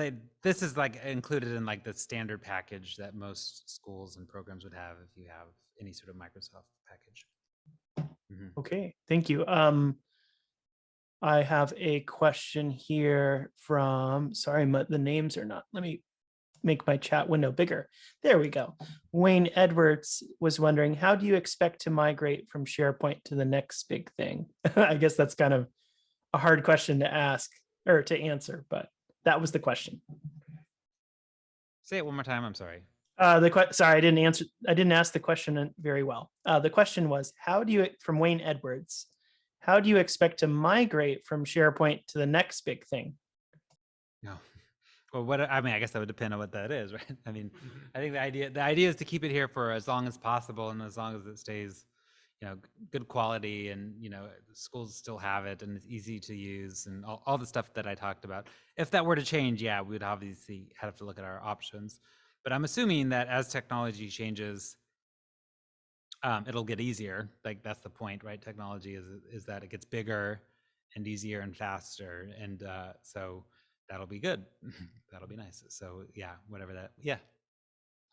this is like included in like the standard package that most schools and programs would have if you have any sort of Microsoft package. Mhm. Okay, thank you. I have a question here from, sorry, the names are not, let me make my chat window bigger. There we go. Wayne Edwards was wondering, how do you expect to migrate from SharePoint to the next big thing? I guess that's kind of a hard question to ask or to answer, but that was the question. Say it one more time. I'm sorry. Sorry, I didn't ask the question very well. The question was, from Wayne Edwards, how do you expect to migrate from SharePoint to the next big thing? No. Well, I guess that would depend on what that is, right? I mean, I think the idea is to keep it here for as long as possible, and as long as it stays, good quality, and the schools still have it, and it's easy to use, and all the stuff that I talked about. If that were to change, yeah, we would obviously have to look at our options. But I'm assuming that as technology changes, it'll get easier. Like that's the point, right? Technology is that it gets bigger and easier and faster, and so that'll be good. That'll be nice. So yeah, whatever that. Yeah.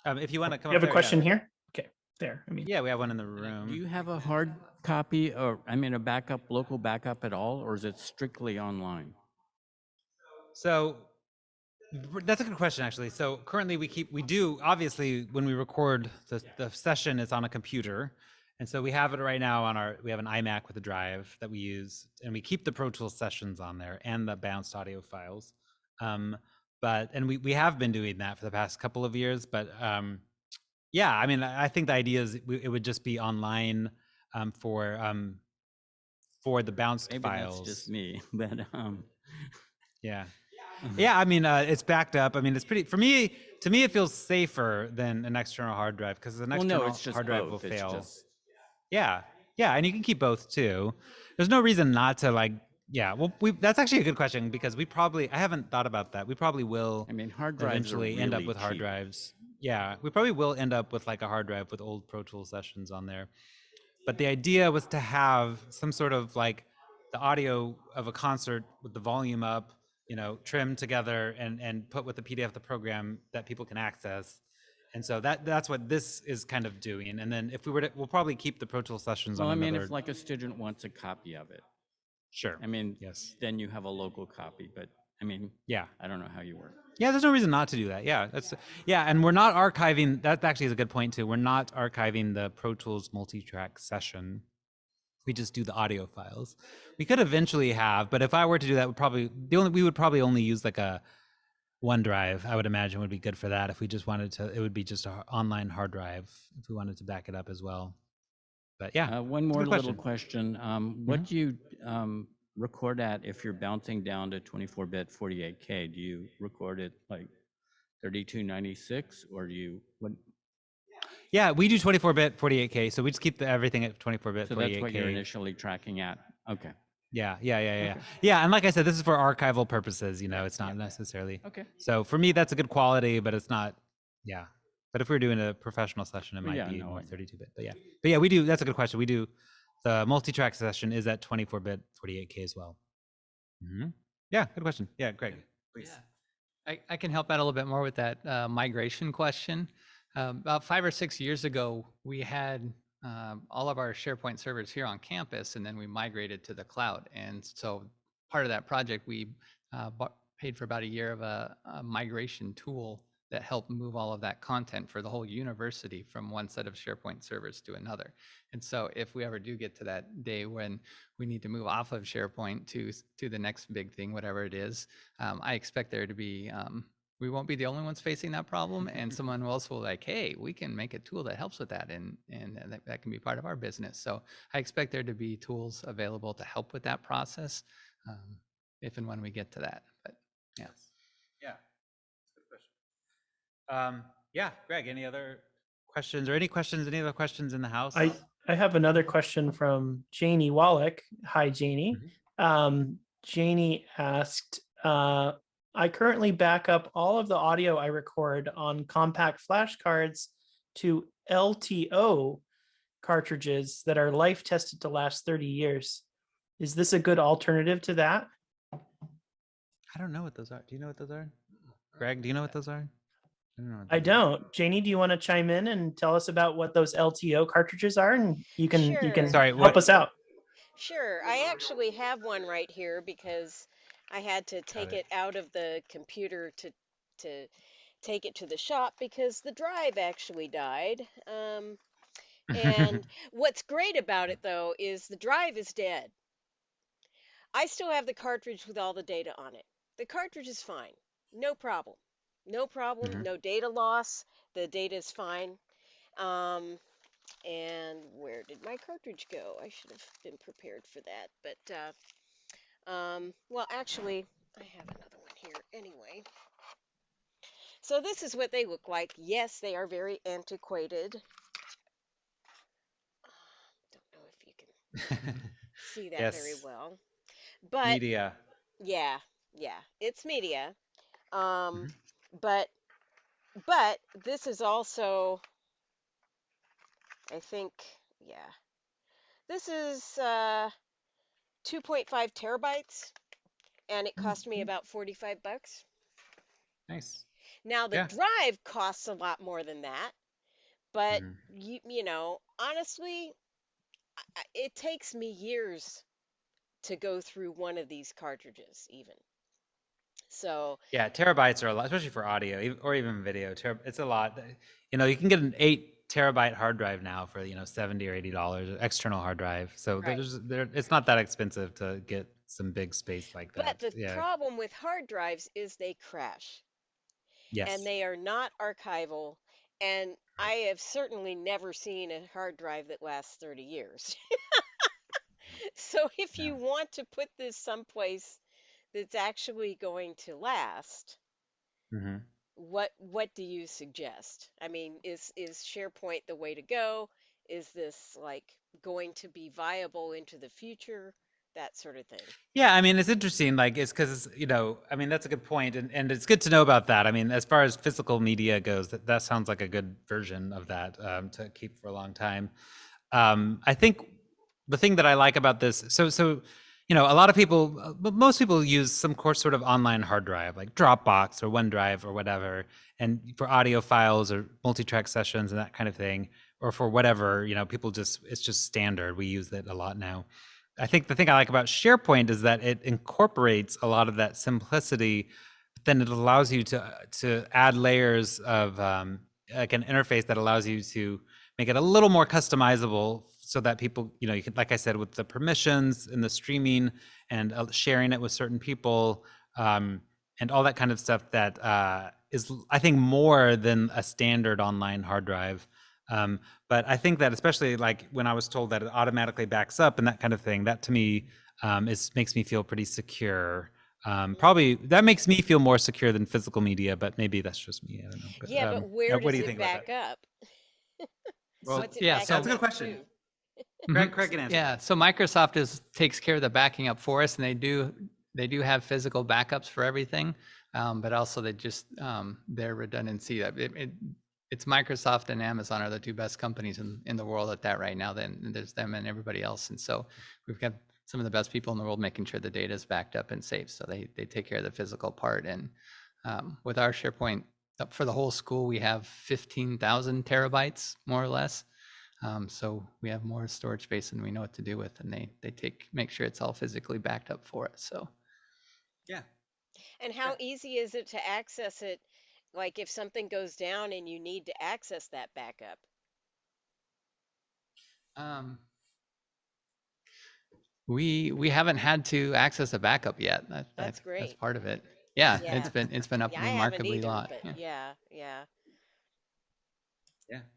If you want to come, You have up a there, question yeah. here? Okay, there. Yeah, we have one in the room. Do you have a hard copy, or a backup, local backup at all, or is it strictly online? So that's a good question, actually. So currently we do, obviously, when we record the session, it's on a computer. And so we have it right now we have an iMac with a drive that we use, and we keep the Pro Tools sessions on there and the bounced audio files. And we have been doing that for the past couple of years, but yeah, I mean, I think the idea is it would just be online for the bounced Maybe files. that's just me, but Yeah. Yeah, I mean, it's backed up. I mean, it's pretty, to me, it feels safer than an external hard drive, because an external hard drive will fail. Yeah. Yeah. And you can keep both too. There's no reason not to, like, yeah. Well, that's actually a good question, because I haven't thought about that. We probably will hard drives eventually are end up really with hard cheap. drives. Yeah. We probably will end up with like a hard drive with old Pro Tools sessions on there. But the idea was to have some sort of like the audio of a concert with the volume up, trimmed together and put with the PDF of the program that people can access. And so that's what this is kind of doing. And then if we'll probably keep the Pro Tools sessions on another. If like a student wants a copy of it, sure. Yes, then you have a local copy. But yeah, I don't know how you work. Yeah, there's no reason not to do that. Yeah, and we're not archiving. That actually is a good point too. We're not archiving the Pro Tools multi-track session. We just do the audio files. We could eventually have, but if I were to do that, we would probably only use like a OneDrive. I would imagine would be good for that. If we just wanted to, it would be just an online hard drive if we wanted to back it up as well. But yeah, one more little question. What do you record at if you're bouncing down to 24-bit 48K? Do you record it like 3296, or do you what? Yeah, we do 24-bit 48K, so we just keep everything at 24-bit 48K. So that's what you're initially tracking at. Okay. Yeah. Okay. Okay. Yeah, and like I said, this is for archival purposes. It's not necessarily. Okay. So for me, that's a good quality, but it's not. Yeah. But if we're doing a professional session, it might be more 32-bit. But yeah, we do. That's a good question. We do. The multi-track session is at 24-bit 48K as well. Mm-hmm. Yeah, good question. Yeah, Greg, please. Yeah. I can help out a little bit more with that migration question. About 5 or 6 years ago, we had all of our SharePoint servers here on campus, and then we migrated to the cloud. And so part of that project, we paid for about a year of a migration tool that helped move all of that content for the whole university from one set of SharePoint servers to another. And so if we ever do get to that day when we need to move off of SharePoint to the next big thing, whatever it is, I expect there to be, we won't be the only ones facing that problem, and someone else will like, hey, we can make a tool that helps with that, and that can be part of our business. So I expect there to be tools available to help with that process if and when we get to that. Yes. Yeah. Good question. Yeah, Greg, any other questions or any other questions in the house? I have another question from Janie Wallach. Hi, Janie. Janie asked, I currently back up all of the audio I record on compact flashcards to LTO cartridges that are life tested to last 30 years. Is this a good alternative to that? I don't know what those are. Do you know what those are? Greg, do you know what those are? I don't know. I don't. Janie, do you want to chime in and tell us about what those LTO cartridges are? And you can Sure. Sorry, help us out. Sure. I actually have one right here because I had to take it out of the computer to take it to the shop because the drive actually died. And what's great about it though is the drive is dead. I still have the cartridge with all the data on it. The cartridge is fine. No problem. No problem. No data loss. The data is fine. And where did my cartridge go? I should have been prepared for that. But, well, actually, I have another one here anyway. So this is what they look like. Yes, they are very antiquated. Don't know if you can see that very well. But media. yeah, it's media. But this is also, I think, yeah. This is 2.5 terabytes, and it cost me about $45. Nice. Now the drive costs a lot more than that, but you know, honestly, it takes me years to go through one of these cartridges, even. So yeah, terabytes are a lot, especially for audio or even video. It's a lot. You know, you can get an 8 terabyte hard drive now for $70 or $80 external hard drive. So it's not that expensive to get some big space like that. But the problem with hard drives is they crash. Yes. And they are not archival. And I have certainly never seen a hard drive that lasts 30 years. So if you want to put this someplace that's actually going to last, what do you suggest? I mean, is SharePoint the way to go? Is this like going to be viable into the future? That sort of thing. Yeah, I mean, it's interesting. Like, it's because I mean, that's a good point, and it's good to know about that. I mean, as far as physical media goes, that sounds like a good version of that to keep for a long time. I think the thing that I like about this, so a lot of people, most people use some sort of online hard drive, like Dropbox or OneDrive or whatever, and for audio files or multi-track sessions and that kind of thing, or for whatever, it's just standard. We use it a lot now. I think the thing I like about SharePoint is that it incorporates a lot of that simplicity, but then it allows you to add layers of like an interface that allows you to make it a little more customizable so that people, you can, like I said, with the permissions and the streaming and sharing it with certain people and all that kind of stuff that is, I think, more than a standard online hard drive. But I think that especially like when I was told that it automatically backs up and that kind of thing, that to me makes me feel pretty secure. Probably that makes me feel more secure than physical media, but maybe that's just me. I don't know. But, yeah, but where what does do you it think back up? Well, What's it backing that's a good up question. to? Craig can answer. Yeah, so Microsoft takes care of the backing up for us, and they do have physical backups for everything, but also their redundancy. It's Microsoft and Amazon are the two best companies in the world at that right now. Then there's them and everybody else, and so we've got some of the best people in the world making sure the data is backed up and safe. So they take care of the physical part. And with our SharePoint for the whole school, we have 15,000 terabytes more or less. So we have more storage space than we know what to do with, and they make sure it's all physically backed up for us. So yeah. And how easy is it to access it? Like if something goes down and you need to access that backup? We haven't had to access a backup yet. That's great. That's part of it. Yeah, Yeah. it's been up Yeah, I haven't remarkably a either, lot. but yeah. Yeah.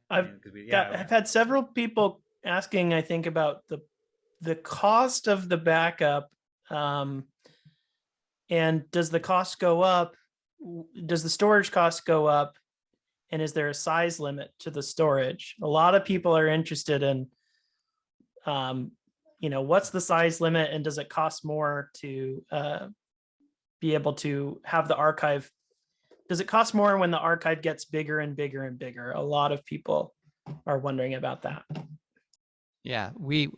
I've had several people asking, I think, about the cost of the backup. And does the cost go up? Does the storage cost go up? And is there a size limit to the storage? A lot of people are interested in, what's the size limit, and does it cost more to be able to have the archive? Does it cost more when the archive gets bigger and bigger and bigger? A lot of people are wondering about that. Yeah, we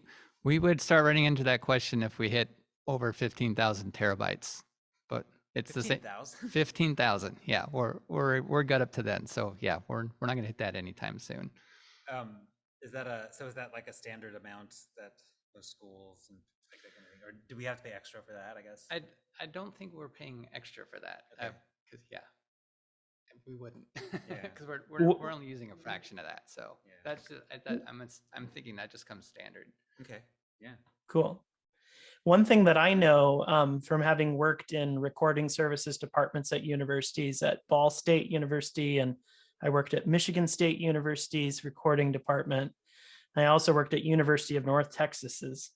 would start running into that question if we hit over 15,000 terabytes, but it's the same. 15,000? 15,000. Yeah, we're good up to then. So yeah, we're not going to hit that anytime soon. Is that like a standard amount that most schools and like that kind of thing, or do we have to pay extra for that? I guess. I don't think we're paying extra for that. Okay. Because we wouldn't. Yeah. Because we're only using a fraction of that. So Yeah. that's just, I'm thinking that just comes standard. Okay. Yeah. Cool. One thing that I know from having worked in recording services departments at universities, at Ball State University, and I worked at Michigan State University's recording department. I also worked at University of North Texas's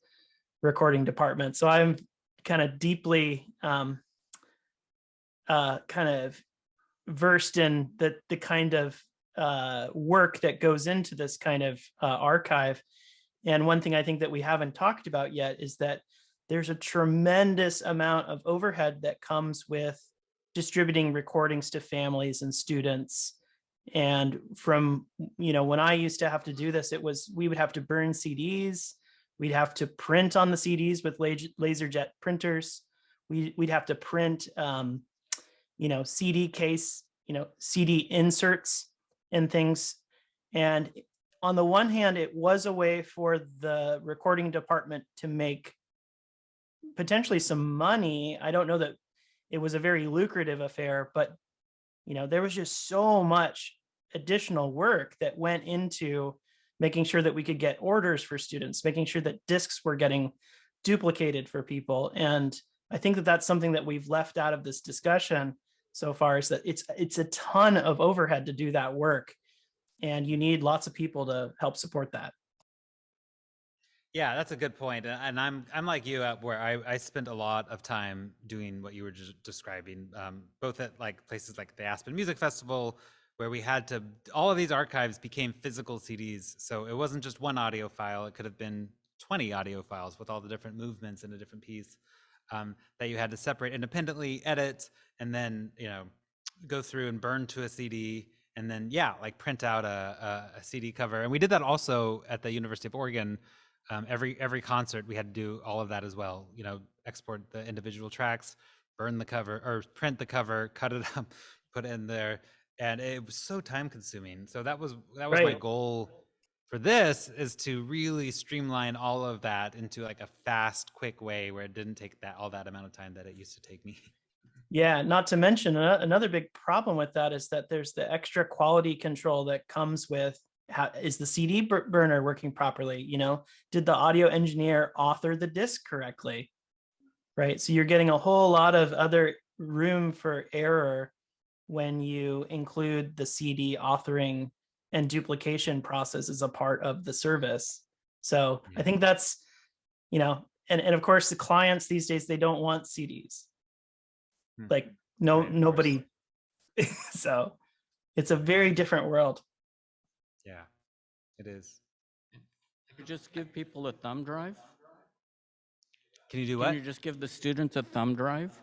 recording department. So I'm kind of deeply kind of versed in the kind of work that goes into this kind of archive. And one thing I think that we haven't talked about yet is that there's a tremendous amount of overhead that comes with distributing recordings to families and students. And from, when I used to have to do this, we would have to burn CDs. We'd have to print on the CDs with LaserJet printers. We'd have to print, CD case, CD inserts and things. And on the one hand, it was a way for the recording department to make potentially some money. I don't know that it was a very lucrative affair, but there was just so much additional work that went into making sure that we could get orders for students, making sure that discs were getting duplicated for people. And I think that that's something that we've left out of this discussion so far, is that it's a ton of overhead to do that work. And you need lots of people to help support that. Yeah, that's a good point. And I'm like you, where I spent a lot of time doing what you were just describing, both at like places like the Aspen Music Festival, where we had to, all of these archives became physical CDs. So it wasn't just one audio file. It could have been 20 audio files with all the different movements in a different piece that you had to separate independently, edit, and then, go through and burn to a CD. And then, like print out a CD cover. And we did that also at the University of Oregon. Every concert, we had to do all of that as well. Export the individual tracks, burn the cover, or print the cover, cut it up, put it in there. And it was so time consuming. So that was Right. my goal for this, is to really streamline all of that into like a fast, quick way where it didn't take all that amount of time that it used to take me. Yeah, not to mention another big problem with that is that there's the extra quality control that comes with, is the CD burner working properly? Did the audio engineer author the disc correctly? Right. So you're getting a whole lot of other room for error when you include the CD authoring and duplication process as a part of the service. So I think that's, and of course the clients these days, they don't want CDs. Like nobody. So it's a very different world. Yeah, it is. You just give people a thumb drive? Can you do Can what? you just give the students a thumb drive?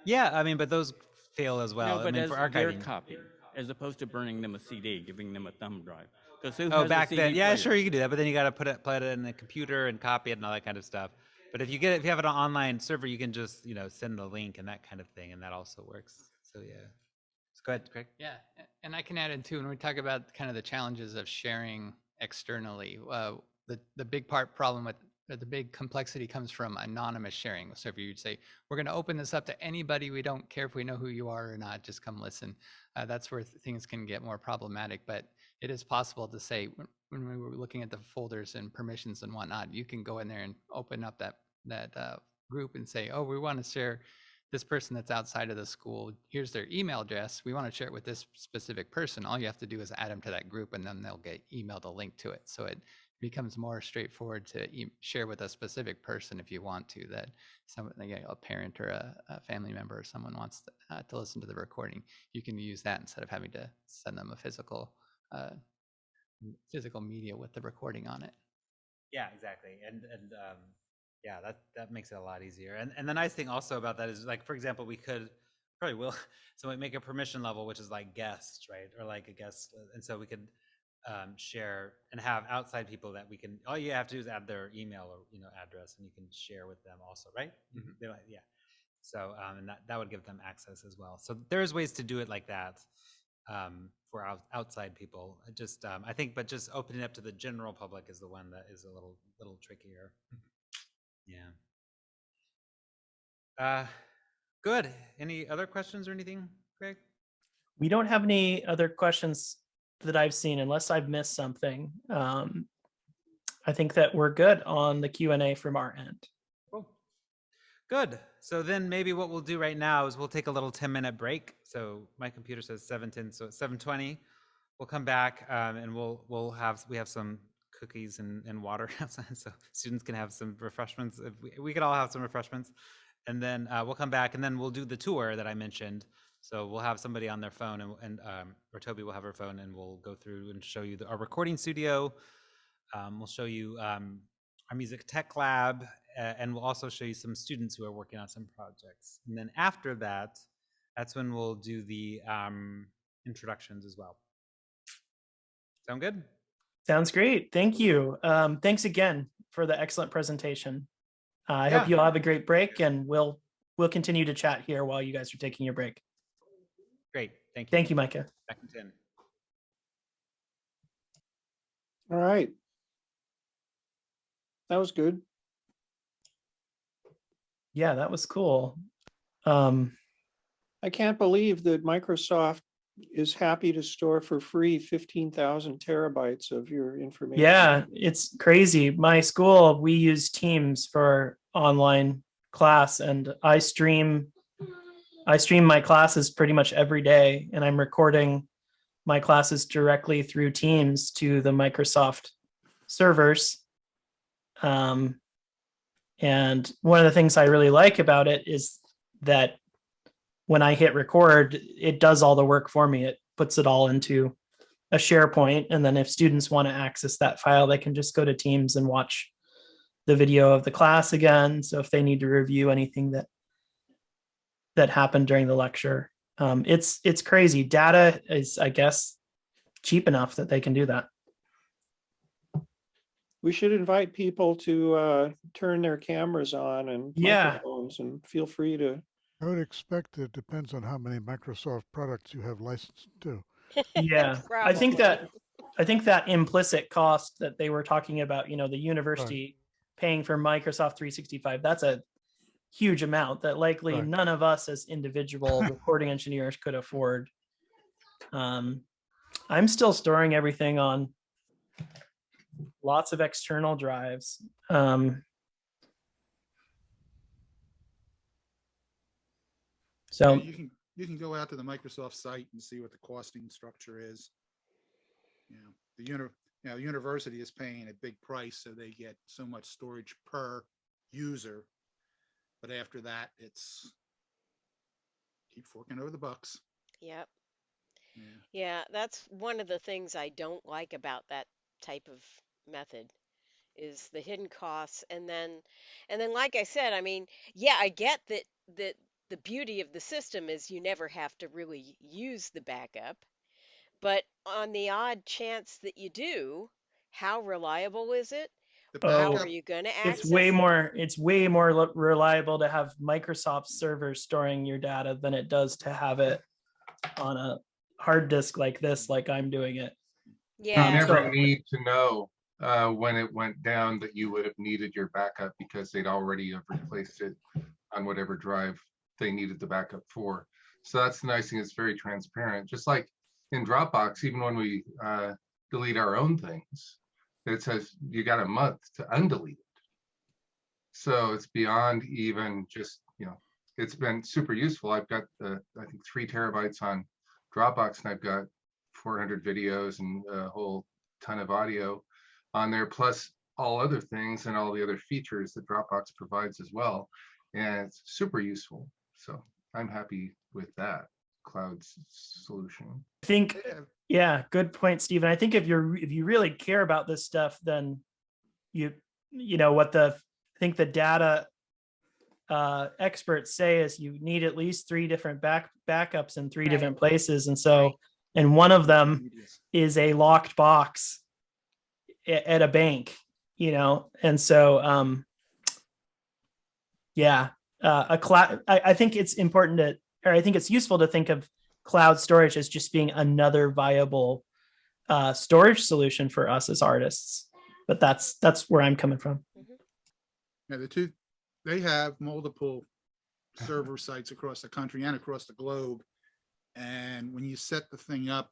Yeah, but those fail as well. No, but for as their archiving. copy, as opposed to burning them a CD, giving them a thumb drive. Back then, yeah, sure, you can do that, but then you got to put it in a computer and copy it and all that kind of stuff. But if you have an online server, you can just send the link and that kind of thing, and that also works. So yeah, so go ahead, Craig. Yeah, and I can add in too, when we talk about kind of the challenges of sharing externally, the big problem with the big complexity comes from anonymous sharing. So if you'd say, we're going to open this up to anybody, we don't care if we know who you are or not, just come listen. That's where things can get more problematic, but it is possible to say, when we were looking at the folders and permissions and whatnot, you can go in there and open up that group and say, oh, we want to share this person that's outside of the school. Here's their email address. We want to share it with this specific person. All you have to do is add them to that group, and then they'll get emailed a link to it. So it becomes more straightforward to share with a specific person if you want to, that someone, like a parent or a family member or someone wants to listen to the recording. You can use that instead of having to send them a physical media with the recording on it. Yeah, exactly. And yeah, that makes it a lot easier. And the nice thing also about that is, like, for example, we could probably will so we make a permission level, which is like guest, right? Or like a guest. And so we could share and have outside people that we can, all you have to do is add their email or, you know, address, and you can share with them also, right? Mm-hmm. Yeah. So and that would give them access as well. So there's ways to do it like that for outside people. Just I think, but just opening up to the general public is the one that is a little trickier. Yeah. Good. Any other questions or anything, Greg? We don't have any other questions that I've seen, unless I've missed something. I think that we're good on the Q&A from our end. Cool. Good. So then maybe what we'll do right now is we'll take a little 10-minute break. So my computer says 7:10, so at 7:20, we'll come back and we have some cookies and water outside, so students can have some refreshments. We could all have some refreshments, and then we'll come back and then we'll do the tour that I mentioned. So we'll have somebody on their phone, or Toby will have her phone, and we'll go through and show you our recording studio. We'll show you our music tech lab, and we'll also show you some students who are working on some projects. And then after that, that's when we'll do the introductions as well. Sound good? Sounds great. Thank you. Thanks again for the excellent presentation. I hope you all have a great break, and we'll continue to chat here while you guys are taking your break. Great. Thank you. Thank you, Micah. Back in 10. All right. That was good. Yeah, that was cool. I can't believe that Microsoft is happy to store for free 15,000 terabytes of your information. Yeah, it's crazy. My school, we use Teams for online class, and I stream my classes pretty much every day, and I'm recording my classes directly through Teams to the Microsoft servers. And one of the things I really like about it is that when I hit record, it does all the work for me. It puts it all into a SharePoint. And then if students want to access that file, they can just go to Teams and watch the video of the class again. So if they need to review anything that happened during the lecture, it's crazy. Data is, I guess, cheap enough that they can do that. We should invite people to turn their cameras on and microphones, and feel free to. I would expect it depends on how many Microsoft products you have licensed to. Yeah, I think that implicit cost that they were talking about, you know, the university paying for Microsoft 365, that's a huge amount that likely none of us as individual recording engineers could afford. I'm still storing everything on lots of external drives. So yeah, you can go out to the Microsoft site and see what the costing structure is. You know, the university is paying a big price, so they get so much storage per user. But after that, it's keep forking over the bucks. Yep. Yeah, that's one of the things I don't like about that type of method, is the hidden costs. And then like I said, I mean, yeah, I get that the beauty of the system is you never have to really use the backup, but on the odd chance that you do, how reliable is it? How are you going to access it's way more reliable to have Microsoft servers storing your data than it does to have it on a hard disk like this, like I'm doing it. Yeah. You never need to know when it went down that you would have needed your backup, because they'd already have replaced it on whatever drive they needed the backup for. So that's the nice thing. It's very transparent. Just like in Dropbox, even when we delete our own things, it says you got a month to undelete it. So it's beyond even just, you know, it's been super useful. I've got I think 3 terabytes on Dropbox, and I've got 400 videos and a whole ton of audio. on there, plus all other things and all the other features that Dropbox provides as well. And it's super useful. So I'm happy with that cloud solution. I think, yeah, good point, Stephen. I think if you really care about this stuff, then you know what I think the data experts say is you need at least 3 different backups in 3 different places. And so, and one of them is a locked box at a bank, you know? And so, yeah, a cloud, I think it's important to, or I think it's useful to think of cloud storage as just being another viable storage solution for us as artists. But that's where I'm coming from. Yeah, they have multiple server sites across the country and across the globe. And when you set the thing up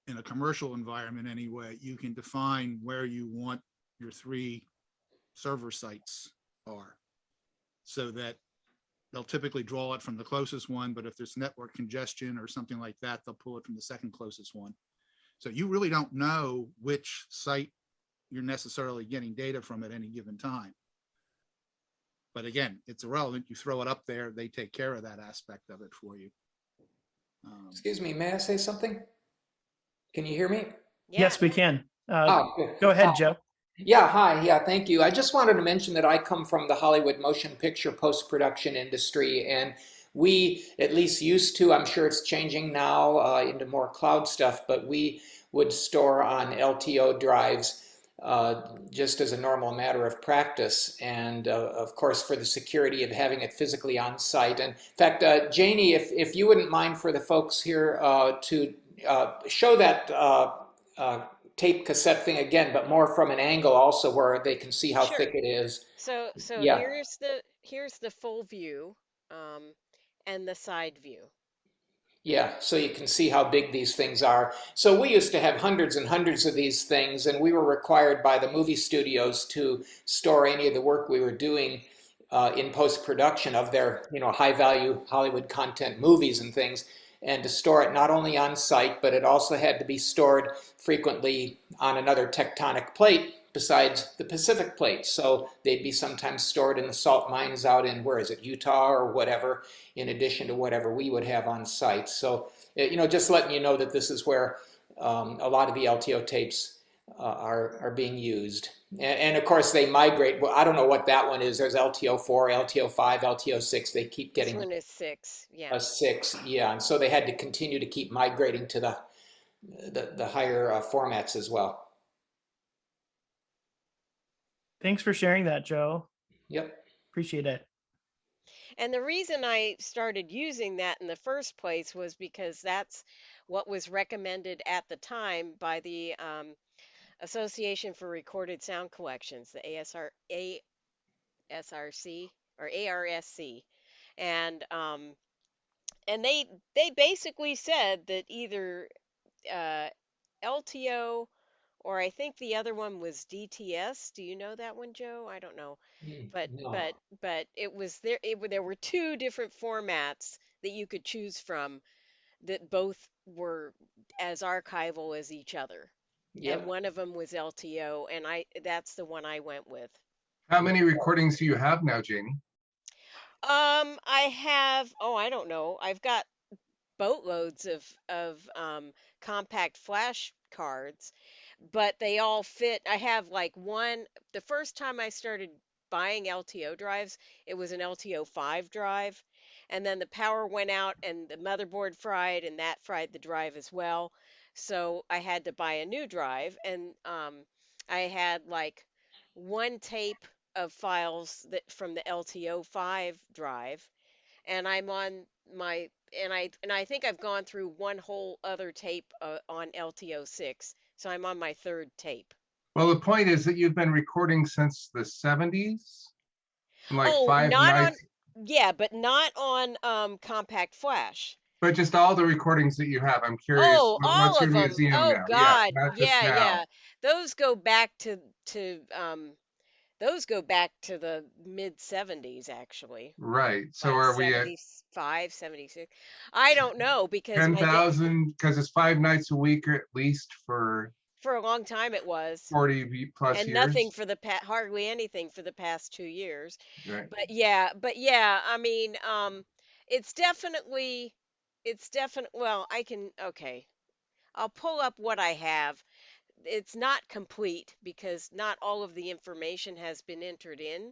in a commercial environment anyway, you can define where you want your 3 server sites are, so that they'll typically draw it from the closest one, but if there's network congestion or something like that, they'll pull it from the second closest one. So you really don't know which site you're necessarily getting data from at any given time. But again, it's irrelevant. You throw it up there, they take care of that aspect of it for you. Excuse me, may I say something? Can you hear me? Yeah. Yes, we can. Good. Go ahead, Joe. Yeah, hi. Yeah, thank you. I just wanted to mention that I come from the Hollywood motion picture post-production industry, and we at least used to, I'm sure it's changing now into more cloud stuff, but we would store on LTO drives just as a normal matter of practice, and of course for the security of having it physically on site. And in fact, Janie, if you wouldn't mind for the folks here to show that tape cassette thing again, but more from an angle also where they can see how thick it is. So Yeah. here's the full view and the side view. Yeah, so you can see how big these things are. So we used to have hundreds and hundreds of these things, and we were required by the movie studios to store any of the work we were doing in post-production of their, high-value Hollywood content movies and things, and to store it not only on site, but it also had to be stored frequently on another tectonic plate besides the Pacific plate. So they'd be sometimes stored in the salt mines out in, where is it, Utah or whatever, in addition to whatever we would have on site. So, just letting you know that this is where a lot of the LTO tapes are being used. And of course they migrate. Well, I don't know what that one is. There's LTO 4, LTO 5, LTO 6. They keep getting This one is 6, yeah. a 6, yeah. And so they had to continue to keep migrating to the higher formats as well. Thanks for sharing that, Joe. Yep. Appreciate it. And the reason I started using that in the first place was because that's what was recommended at the time by the Association for Recorded Sound Collections, the ASRC or ARSC, and they basically said that either LTO, or I think the other one was DTS. Do you know that one, Joe? I don't know. But No. but it was there. There were 2 different formats that you could choose from that both were as archival as each other. Yep. And one of them was LTO, and that's the one I went with. How many recordings do you have now, Janie? I have, I don't know. I've got boatloads of compact flash cards, but they all fit. I have like one, the first time I started buying LTO drives, it was an LTO 5 drive, and then the power went out and the motherboard fried, and that fried the drive as well. So I had to buy a new drive, and I had like one tape of files that from the LTO 5 drive, and I'm on my and I think I've gone through one whole other tape on LTO 6, so I'm on my 3rd tape. Well, the point is that you've been recording since the 70s, like Oh, 5 not nights, yeah, but not on compact flash. but just all the recordings that you have. I'm curious. Oh, all what's your of them. museum Oh now? God, not just now. yeah. Those go back to the mid 70s actually. Right. So Like are we at 75, 76? I don't know because 10,000? Because it's 5 nights a week or at least for For a long time it was. 40 plus And years. nothing for the hardly anything for the past 2 years. Right. But yeah, I mean, it's definitely, well, okay. I'll pull up what I have. It's not complete because not all of the information has been entered in.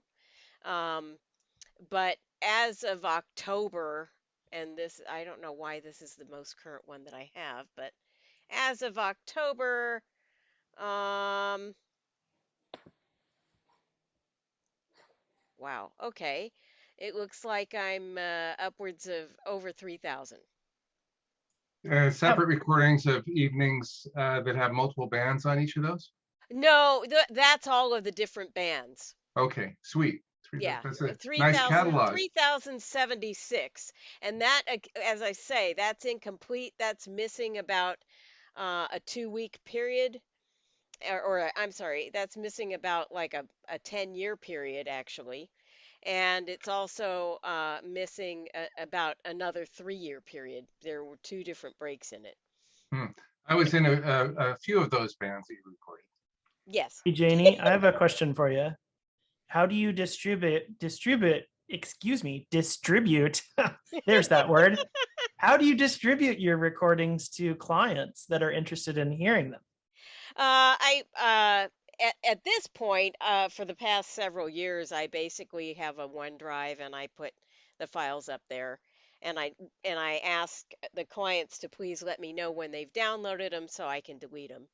But as of October, and this, I don't know why this is the most current one that I have, but as of October, wow, okay. It looks like I'm upwards of over 3,000. Separate recordings of evenings that have multiple bands on each of those? No, that's all of the different bands. Okay, sweet. Yeah, That's a nice catalog. 3,076. And that, as I say, that's incomplete. That's missing about a 2-week period. Or I'm sorry, that's missing about like a 10-year period, actually. And it's also missing about another 3-year period. There were 2 different breaks in it. I was in a few of those bands that you recorded. Yes. Hey, Janie, I have a question for you. How do you distribute, there's that word. How do you distribute your recordings to clients that are interested in hearing them? At this point, for the past several years, I basically have a OneDrive and I put the files up there, and I ask the clients to please let me know when they've downloaded them so I can delete them.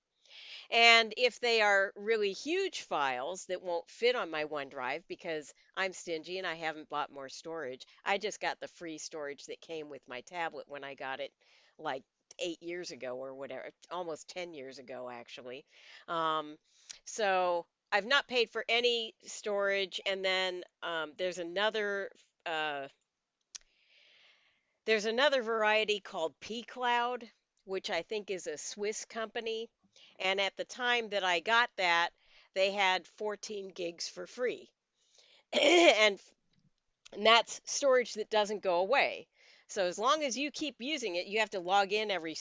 And if they are really huge files that won't fit on my OneDrive because I'm stingy and I haven't bought more storage, I just got the free storage that came with my tablet when I got it like 8 years ago or whatever, almost 10 years ago, actually. So I've not paid for any storage. And then there's another variety called P-Cloud, which I think is a Swiss company. And at the time that I got that, they had 14 gigs for free. and that's storage that doesn't go away. So as long as you keep using it, you have to log in every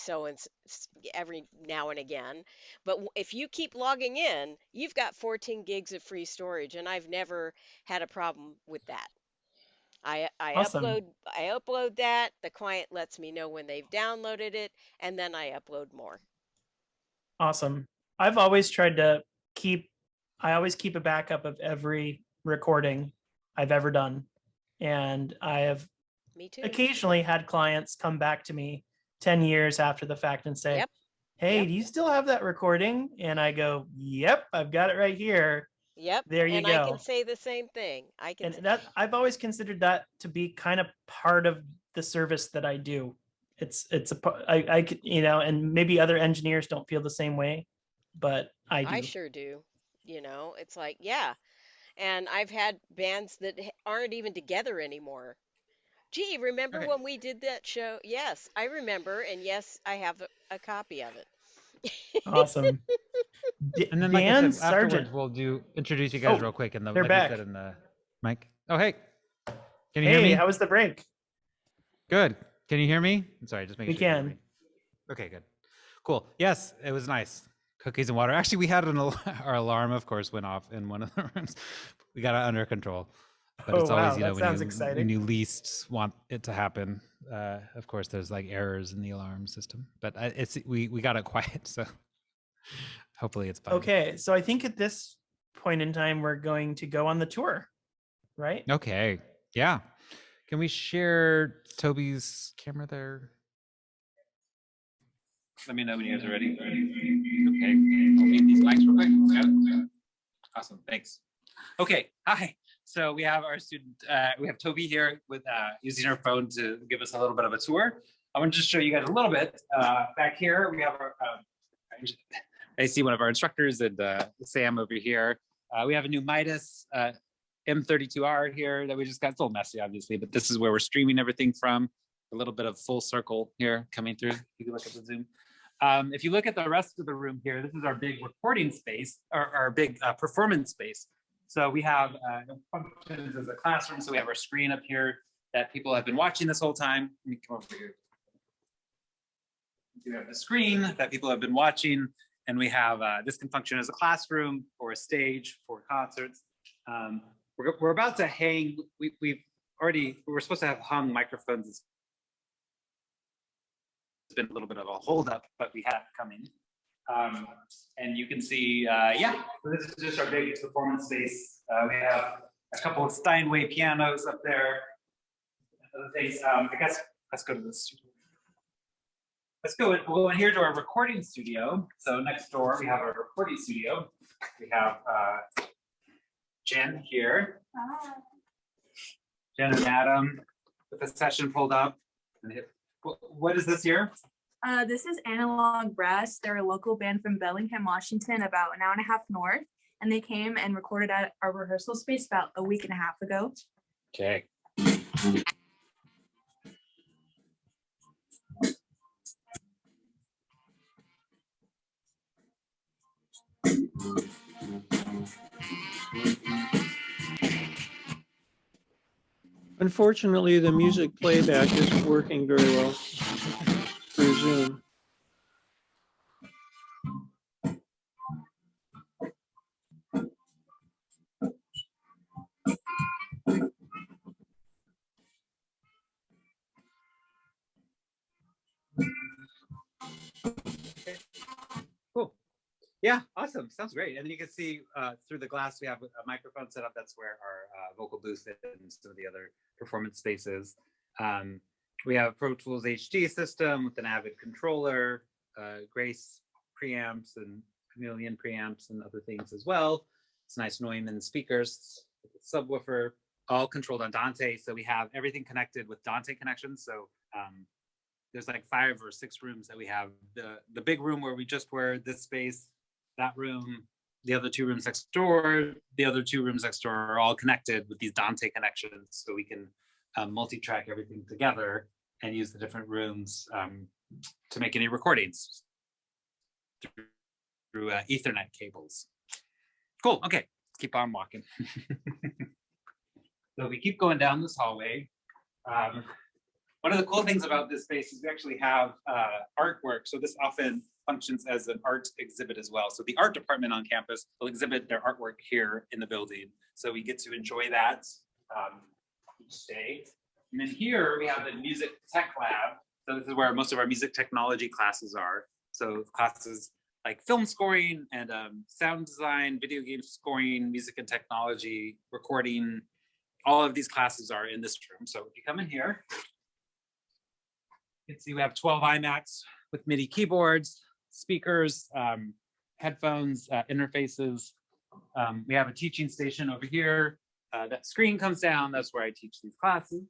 now and again. But if you keep logging in, you've got 14 gigs of free storage, and I've never had a problem with that. I Awesome. upload that. The client lets me know when they've downloaded it, and then I upload more. Awesome. I've always tried to keep a backup of every recording I've ever done. And I have Me too. occasionally had clients come back to me 10 years after the fact and say, Yep. Hey, Yep. do you still have that recording? And I go, yep, I've got it right here. Yep. There you and go. I can say the same thing. I've always considered that to be kind of part of the service that I do. I could, and maybe other engineers don't feel the same way, but I do. I sure do. It's like, yeah. And I've had bands that aren't even together anymore. Gee, remember Okay. when we did that show? Yes, I remember. And yes, I have a copy of it. Awesome. And then, like I Dan said, afterwards Sargent. we'll introduce you guys Oh, real quick, and they're like back. you said in the mic. Oh, hey, can you hear Hey, me? how was the break? Good. Can you hear me? I'm sorry, just making We sure. You hear can. me. Okay, good. Cool. Yes, it was nice. Cookies and water. Actually, we had our alarm, of course, went off in one of the rooms. We got it under control. But it's always, that sounds when exciting. you least want it to happen. Of course, there's like errors in the alarm system, but we got it quiet, so hopefully it's fine. Okay, so I think at this point in time, we're going to go on the tour, right? Okay. Yeah. Can we share Toby's camera there? Let me know when you guys are ready. Okay. I'll mute these mics real quick. Got it? Awesome. Thanks. Okay. Hi. So we have our student, we have Toby here with using her phone to give us a little bit of a tour. I want to just show you guys a little bit. Back here, we have our, I see one of our instructors and Sam over here. We have a new Midas M32R here that we just got. It's a little messy, obviously, but this is where we're streaming everything from. A little bit of full circle here coming through. You can look at the Zoom. If you look at the rest of the room here, this is our big recording space, or our big performance space. So we have functions as a classroom. So we have our screen up here that people have been watching this whole time. Let me come over here. We have the screen that people have been watching. And we have, this can function as a classroom or a stage for concerts. We're about to hang, we're supposed to have hung microphones. It's been a little bit of a holdup, but we have it coming. And you can see, yeah, so this is just our big performance space. We have a couple of Steinway pianos up there. Other things, I guess, let's go to this. We'll go in here to our recording studio. So next door, we have a recording studio. We have Jen here. Hi. Jen and Adam with the session pulled up. What is this here? This is Analog Brass. They're a local band from Bellingham, Washington, about an hour and a half north. And they came and recorded at our rehearsal space about a week and a half ago. Okay. Unfortunately, the music playback isn't working very well through Zoom. Cool. Yeah, awesome. Sounds great. And then you can see through the glass, we have a microphone set up. That's where our vocal booth and some of the other performance spaces. We have a Pro Tools HD system with an Avid controller, Grace preamps and Chameleon preamps and other things as well. It's nice Neumann speakers with a subwoofer, all controlled on Dante. So we have everything connected with Dante connections. So there's like 5 or 6 rooms that we have. The big room where we just were, this space, that room, the other 2 rooms next door, the other 2 rooms next door are all connected with these Dante connections. So we can multi-track everything together and use the different rooms to make any recordings through Ethernet cables. Cool, okay, keep on walking. So we keep going down this hallway. One of the cool things about this space is we actually have artwork. So this often functions as an art exhibit as well. So the art department on campus will exhibit their artwork here in the building. So we get to enjoy that each day. And then here we have the music tech lab. So this is where most of our music technology classes are. So classes like film scoring and sound design, video game scoring, music and technology, recording, all of these classes are in this room. So if you come in here, you can see we have 12 iMacs with MIDI keyboards, speakers, headphones, interfaces. We have a teaching station over here. That screen comes down, that's where I teach these classes.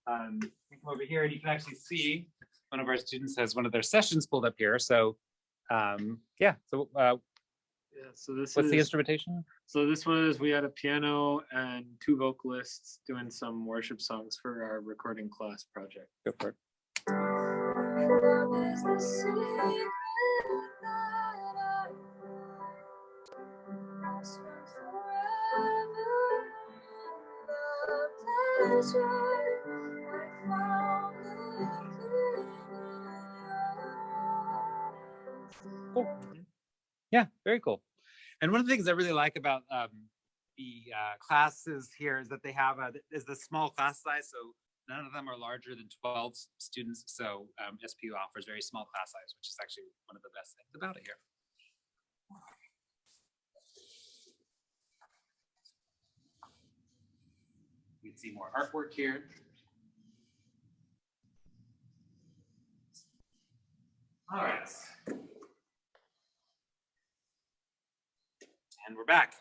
You come over here and you can actually see one of our students has one of their sessions pulled up here. So yeah, so so this what's is the instrumentation? So this was, we had a piano and 2 vocalists doing some worship songs for our recording class project. Go for it. Cool. Yeah, very cool. And one of the things I really like about the classes here is that they have the small class size. So none of them are larger than 12 students. So SPU offers very small class size, which is actually one of the best things about it here. You can see more artwork here. All right. And we're back.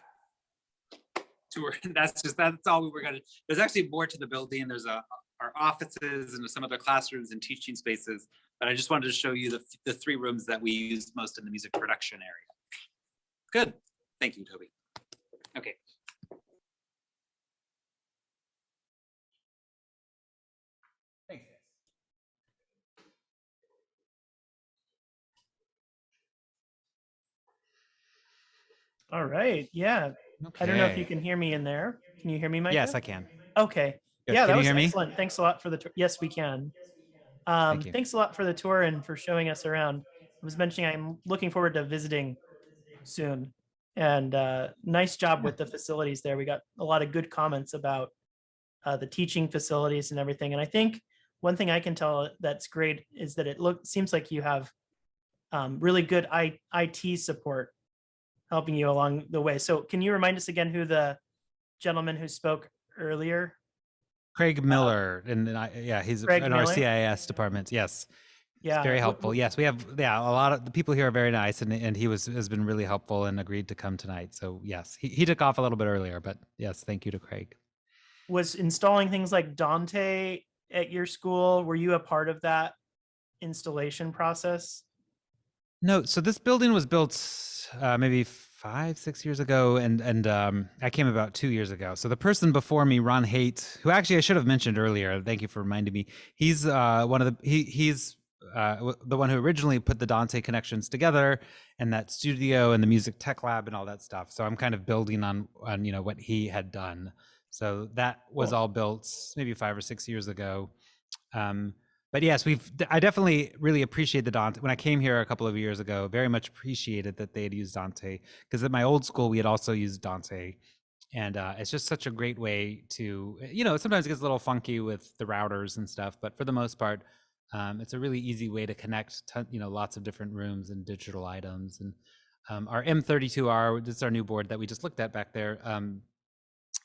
Tour. That's all we were gonna. There's actually more to the building. There's our offices and some other classrooms and teaching spaces. But I just wanted to show you the 3 rooms that we use most in the music production area. Good. Thank you, Toby. Okay. Thanks. All right. Yeah. Okay. I don't know if you can hear me in there. Can you hear me, Micah? Yes, I can. Okay. Good. Yeah, Can that you was hear me? excellent. Thanks a lot for the tour. Yes, we can. Thank you. Thanks a lot for the tour and for showing us around. was mentioning I'm looking forward to visiting soon. And nice job with the facilities there. We got a lot of good comments about the teaching facilities and everything. And I think one thing I can tell that's great is that seems like you have really good IT support helping you along the way. So can you remind us again who the gentleman who spoke earlier? Craig Miller, yeah, he's Craig in our Miller? CIS department. Yes. Yeah. It's very helpful. Yes, we have, a lot of the people here are very nice, and he has been really helpful and agreed to come tonight. So yes, he took off a little bit earlier, but yes, thank you to Craig. Was installing things like Dante at your school, were you a part of that installation process? No, so this building was built maybe 5-6 years ago, and I came about 2 years ago. So the person before me, Ron Haight, who actually I should have mentioned earlier, thank you for reminding me. He's one of the he's the one who originally put the Dante connections together, and that studio and the music tech lab and all that stuff. So I'm kind of building on what he had done. So that was all built maybe 5 or 6 years ago. But yes, I definitely really appreciate the Dante. When I came here a couple of years ago, very much appreciated that they had used Dante, because at my old school, we had also used Dante. And it's just such a great way to, sometimes it gets a little funky with the routers and stuff, but for the most part, it's a really easy way to connect, lots of different rooms and digital items. And our M32R, this is our new board that we just looked at back there,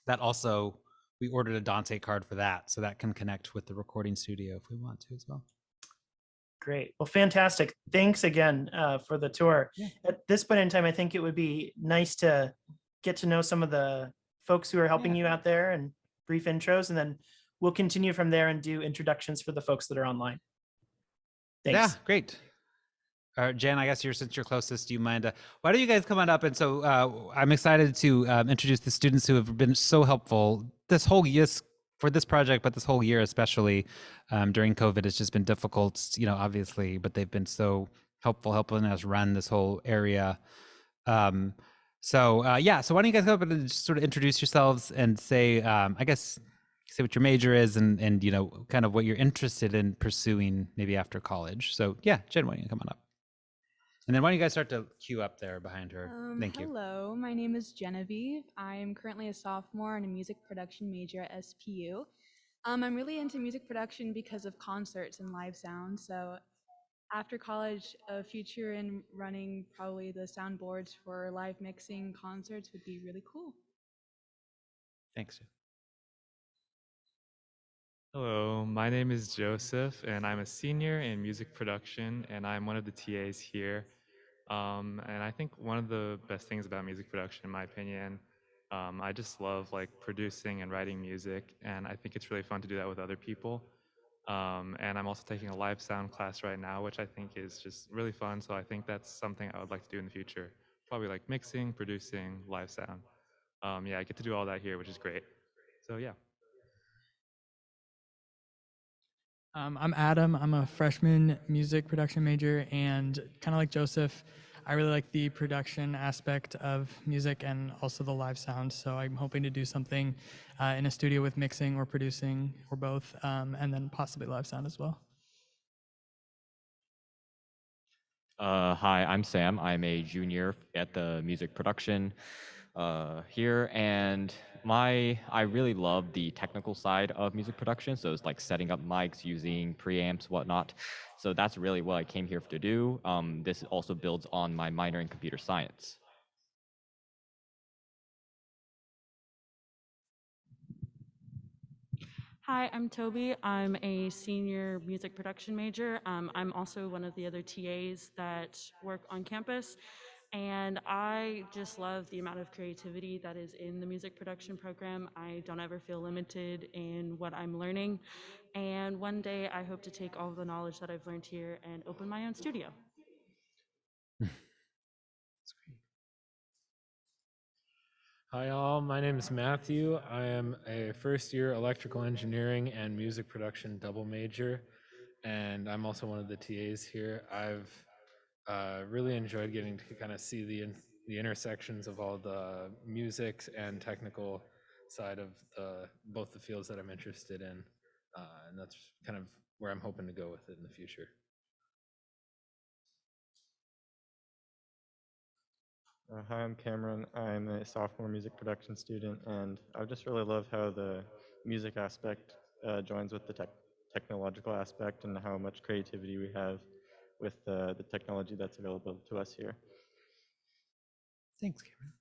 that also, we ordered a Dante card for that, so that can connect with the recording studio if we want to as well. Great. Well, fantastic. Thanks again for the tour. Yeah. At this point in time, I think it would be nice to get to know some of the folks who are helping you out there and brief intros, and then we'll continue from there and do introductions for the folks that are online. Thanks. Yeah, great. Jen, I guess since you're closest, do you mind? Why don't you guys come on up? And so I'm excited to introduce the students who have been so helpful this whole year for this project, but this whole year especially during COVID. It's just been difficult, obviously, but they've been so helpful helping us run this whole area. So why don't you guys come up and just sort of introduce yourselves and say, say what your major is and kind of what you're interested in pursuing maybe after college. So yeah, Jen, why don't you come on up? And then why don't you guys start to queue up there behind her? Thank you. Hello, my name is Genevieve. I am currently a sophomore and a music production major at SPU. I'm really into music production because of concerts and live sound. So after college, a future in running probably the soundboards for live mixing concerts would be really cool. Thanks. Hello, my name is Joseph, and I'm a senior in music production, and I'm one of the TAs here. And I think one of the best things about music production, in my opinion, I just love producing and writing music, and I think it's really fun to do that with other people. And I'm also taking a live sound class right now, which I think is just really fun. So I think that's something I would like to do in the future. Probably like mixing, producing, live sound. I get to do all that here, which is great. So yeah. I'm Adam. I'm a freshman music production major, and kind of like Joseph, I really like the production aspect of music and also the live sound. So I'm hoping to do something in a studio with mixing or producing or both, and then possibly live sound as well. Hi, I'm Sam. I'm a junior at the music production here, and I really love the technical side of music production. So it's like setting up mics, using preamps, whatnot. So that's really what I came here to do. This also builds on my minor in computer science. Hi, I'm Toby. I'm a senior music production major. I'm also one of the other TAs that work on campus. And I just love the amount of creativity that is in the music production program. I don't ever feel limited in what I'm learning. And one day I hope to take all of the knowledge that I've learned here and open my own studio. Hi all, my name is Matthew. I am a first year electrical engineering and music production double major, and I'm also one of the TAs here. I've really enjoyed getting to kind of see the intersections of all the music and technical side of both the fields that I'm interested in, and that's kind of where I'm hoping to go with it in the future. Hi, I'm Cameron. I'm a sophomore music production student, and I just really love how the music aspect joins with the technological aspect and how much creativity we have with the technology that's available to us here. Thanks, Cameron.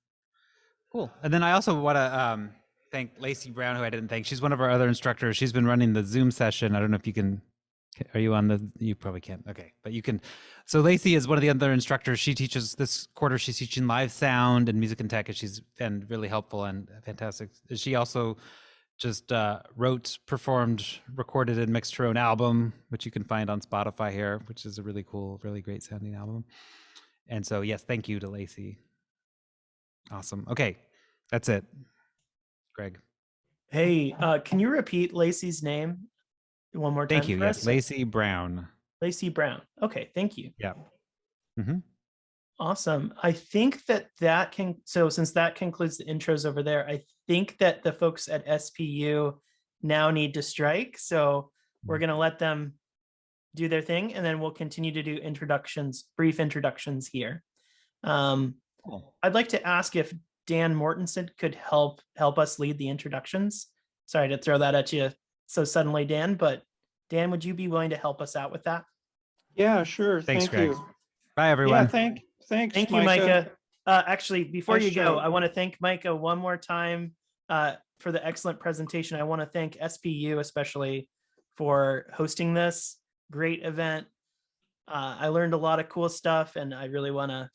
Cool. And then I also want to thank Lacey Brown, who I didn't thank. She's one of our other instructors. She's been running the Zoom session. I don't know if you can, are you on the, you probably can't. Okay, but you can. So Lacey is one of the other instructors. She teaches this quarter. She's teaching live sound and music and tech, and she's been really helpful and fantastic. She also just wrote, performed, recorded, and mixed her own album, which you can find on Spotify here, which is a really cool, really great sounding album. And so, yes, thank you to Lacey. Awesome. Okay, that's it. Greg. Hey, can you repeat Lacey's name one more time? Thank you. For Yes, us? Lacey Brown. Lacey Brown. Okay, thank you. Yeah. Mm-hmm. Awesome. I think that can, so since that concludes the intros over there, I think that the folks at SPU now need to strike. So we're going to let them do their thing, and then we'll continue to do introductions, brief introductions here. I'd like to ask if Dan Mortensen could help us lead the introductions. Sorry to throw that at you so suddenly, Dan, but Dan, would you be willing to help us out with that? Yeah, sure. Thanks, Thank Greg. you. Bye, everyone. Yeah, thanks, Thank you, Micah. Actually, before Nice you go, job. I want to thank Micah one more time for the excellent presentation. I want to thank SPU especially for hosting this great event. I learned a lot of cool stuff, and I really want to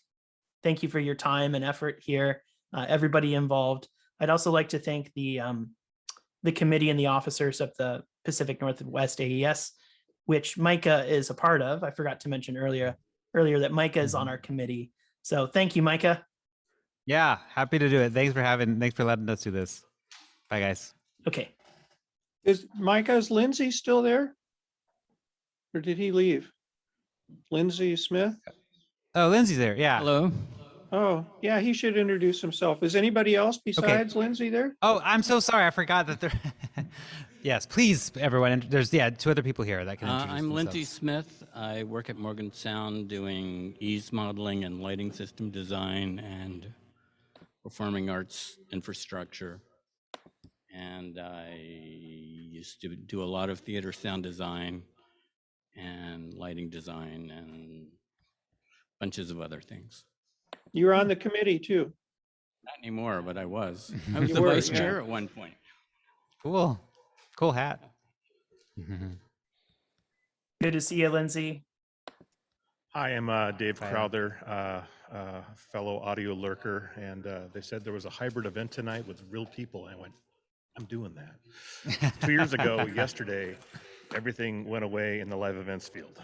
thank you for your time and effort here, everybody involved. I'd also like to thank the committee and the officers of the Pacific Northwest AES, which Micah is a part of. I forgot to mention earlier that Micah is on our committee. So thank you, Micah. Yeah, happy to do it. Thanks for letting us do this. Bye, guys. Okay. Is Lindsay still there? Or did he leave? Lindsay Smith? Oh, Lindsay's there. Yeah. Hello. Oh, yeah, he should introduce himself. Is anybody else besides Lindsay there? Oh, I'm so sorry. I forgot that there. Yes, please, everyone. There's two other people here that can introduce I'm themselves. Lindsay Smith. I work at Morgan Sound doing ease modeling and lighting system design and performing arts infrastructure. And I used to do a lot of theater sound design and lighting design and bunches of other things. You were on the committee too. Not anymore, but I was. I was You the were, vice yeah. chair at one point. Cool hat. Good to see you, Lindsay. Hi, I'm Dave Crowther, fellow audio lurker, and they said there was a hybrid event tonight with real people. And I went, I'm doing that. 2 years ago, yesterday, everything went away in the live events field.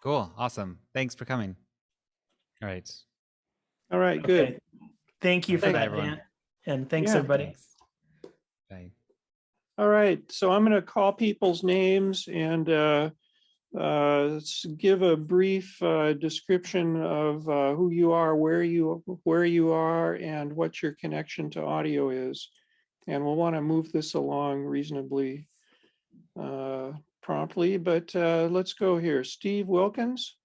Cool. Awesome. Thanks for coming. All right. All right, good. Okay. Thank you for Bye, that, everyone. Dan. And thanks, Yeah. everybody. Bye. All right, so I'm going to call people's names and give a brief description of who you are, where you are, and what your connection to audio is. And we'll want to move this along reasonably promptly, but let's go here. Steve Wilkins,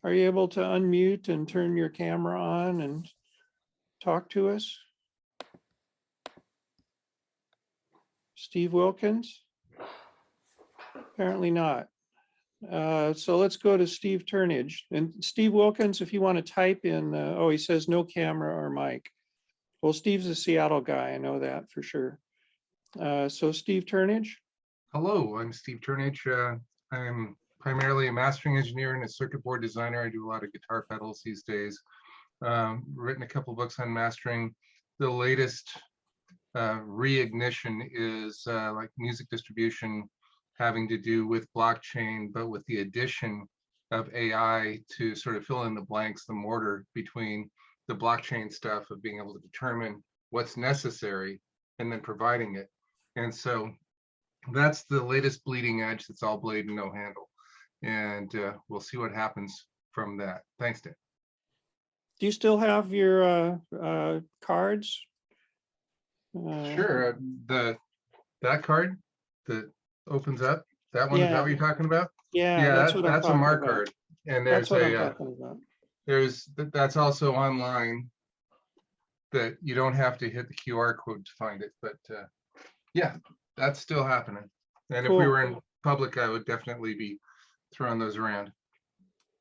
are you able to unmute and turn your camera on and talk to us? Steve Wilkins? Apparently not. So let's go to Steve Turnage. And Steve Wilkins, if you want to type in, he says no camera or mic. Well, Steve's a Seattle guy, I know that for sure. So Steve Turnage? Hello, I'm Steve Turnage. I'm primarily a mastering engineer and a circuit board designer. I do a lot of guitar pedals these days. Written a couple books on mastering. The latest reignition is like music distribution having to do with blockchain, but with the addition of AI to sort of fill in the blanks, the mortar between the blockchain stuff of being able to determine what's necessary and then providing it. And so that's the latest bleeding edge. That's all blade and no handle. And we'll see what happens from that. Thanks, Dan. Do you still have your cards? Sure. That card that opens up, that one, is that what you're talking about? Yeah, that's what I'm that's a talking mark about. card. And That's there's what I'm talking about. That's also online, that you don't have to hit the QR code to find it, but yeah, that's still happening. And if we Cool. were in public, I would definitely be throwing those around.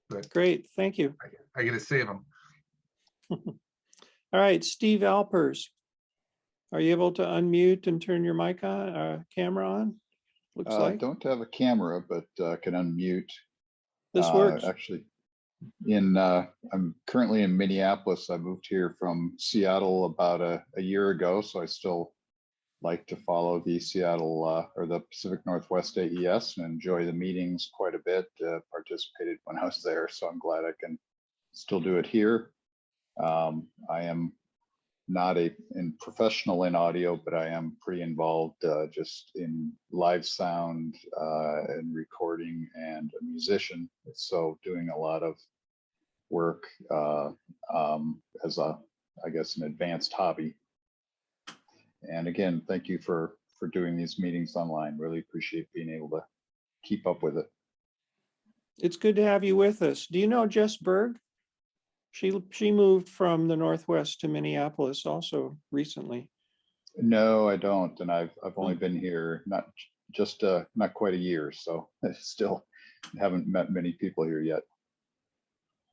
But Great, thank you. I get to save them. All right, Steve Alpers. Are you able to unmute and turn your mic on, camera on? Looks like. Don't have a camera, but can unmute. This works. Actually, I'm currently in Minneapolis. I moved here from Seattle about a year ago, so I still like to follow the Seattle or the Pacific Northwest AES and enjoy the meetings quite a bit. Participated when I was there, so I'm glad I can still do it here. I am not in professional in audio, but I am pretty involved just in live sound and recording, and a musician. So doing a lot of work as I guess, an advanced hobby. And again, thank you for doing these meetings online. Really appreciate being able to keep up with it. It's good to have you with us. Do you know Jess Berg? She moved from the Northwest to Minneapolis also recently. No, I don't, and I've only been here not quite a year, so I still haven't met many people here yet.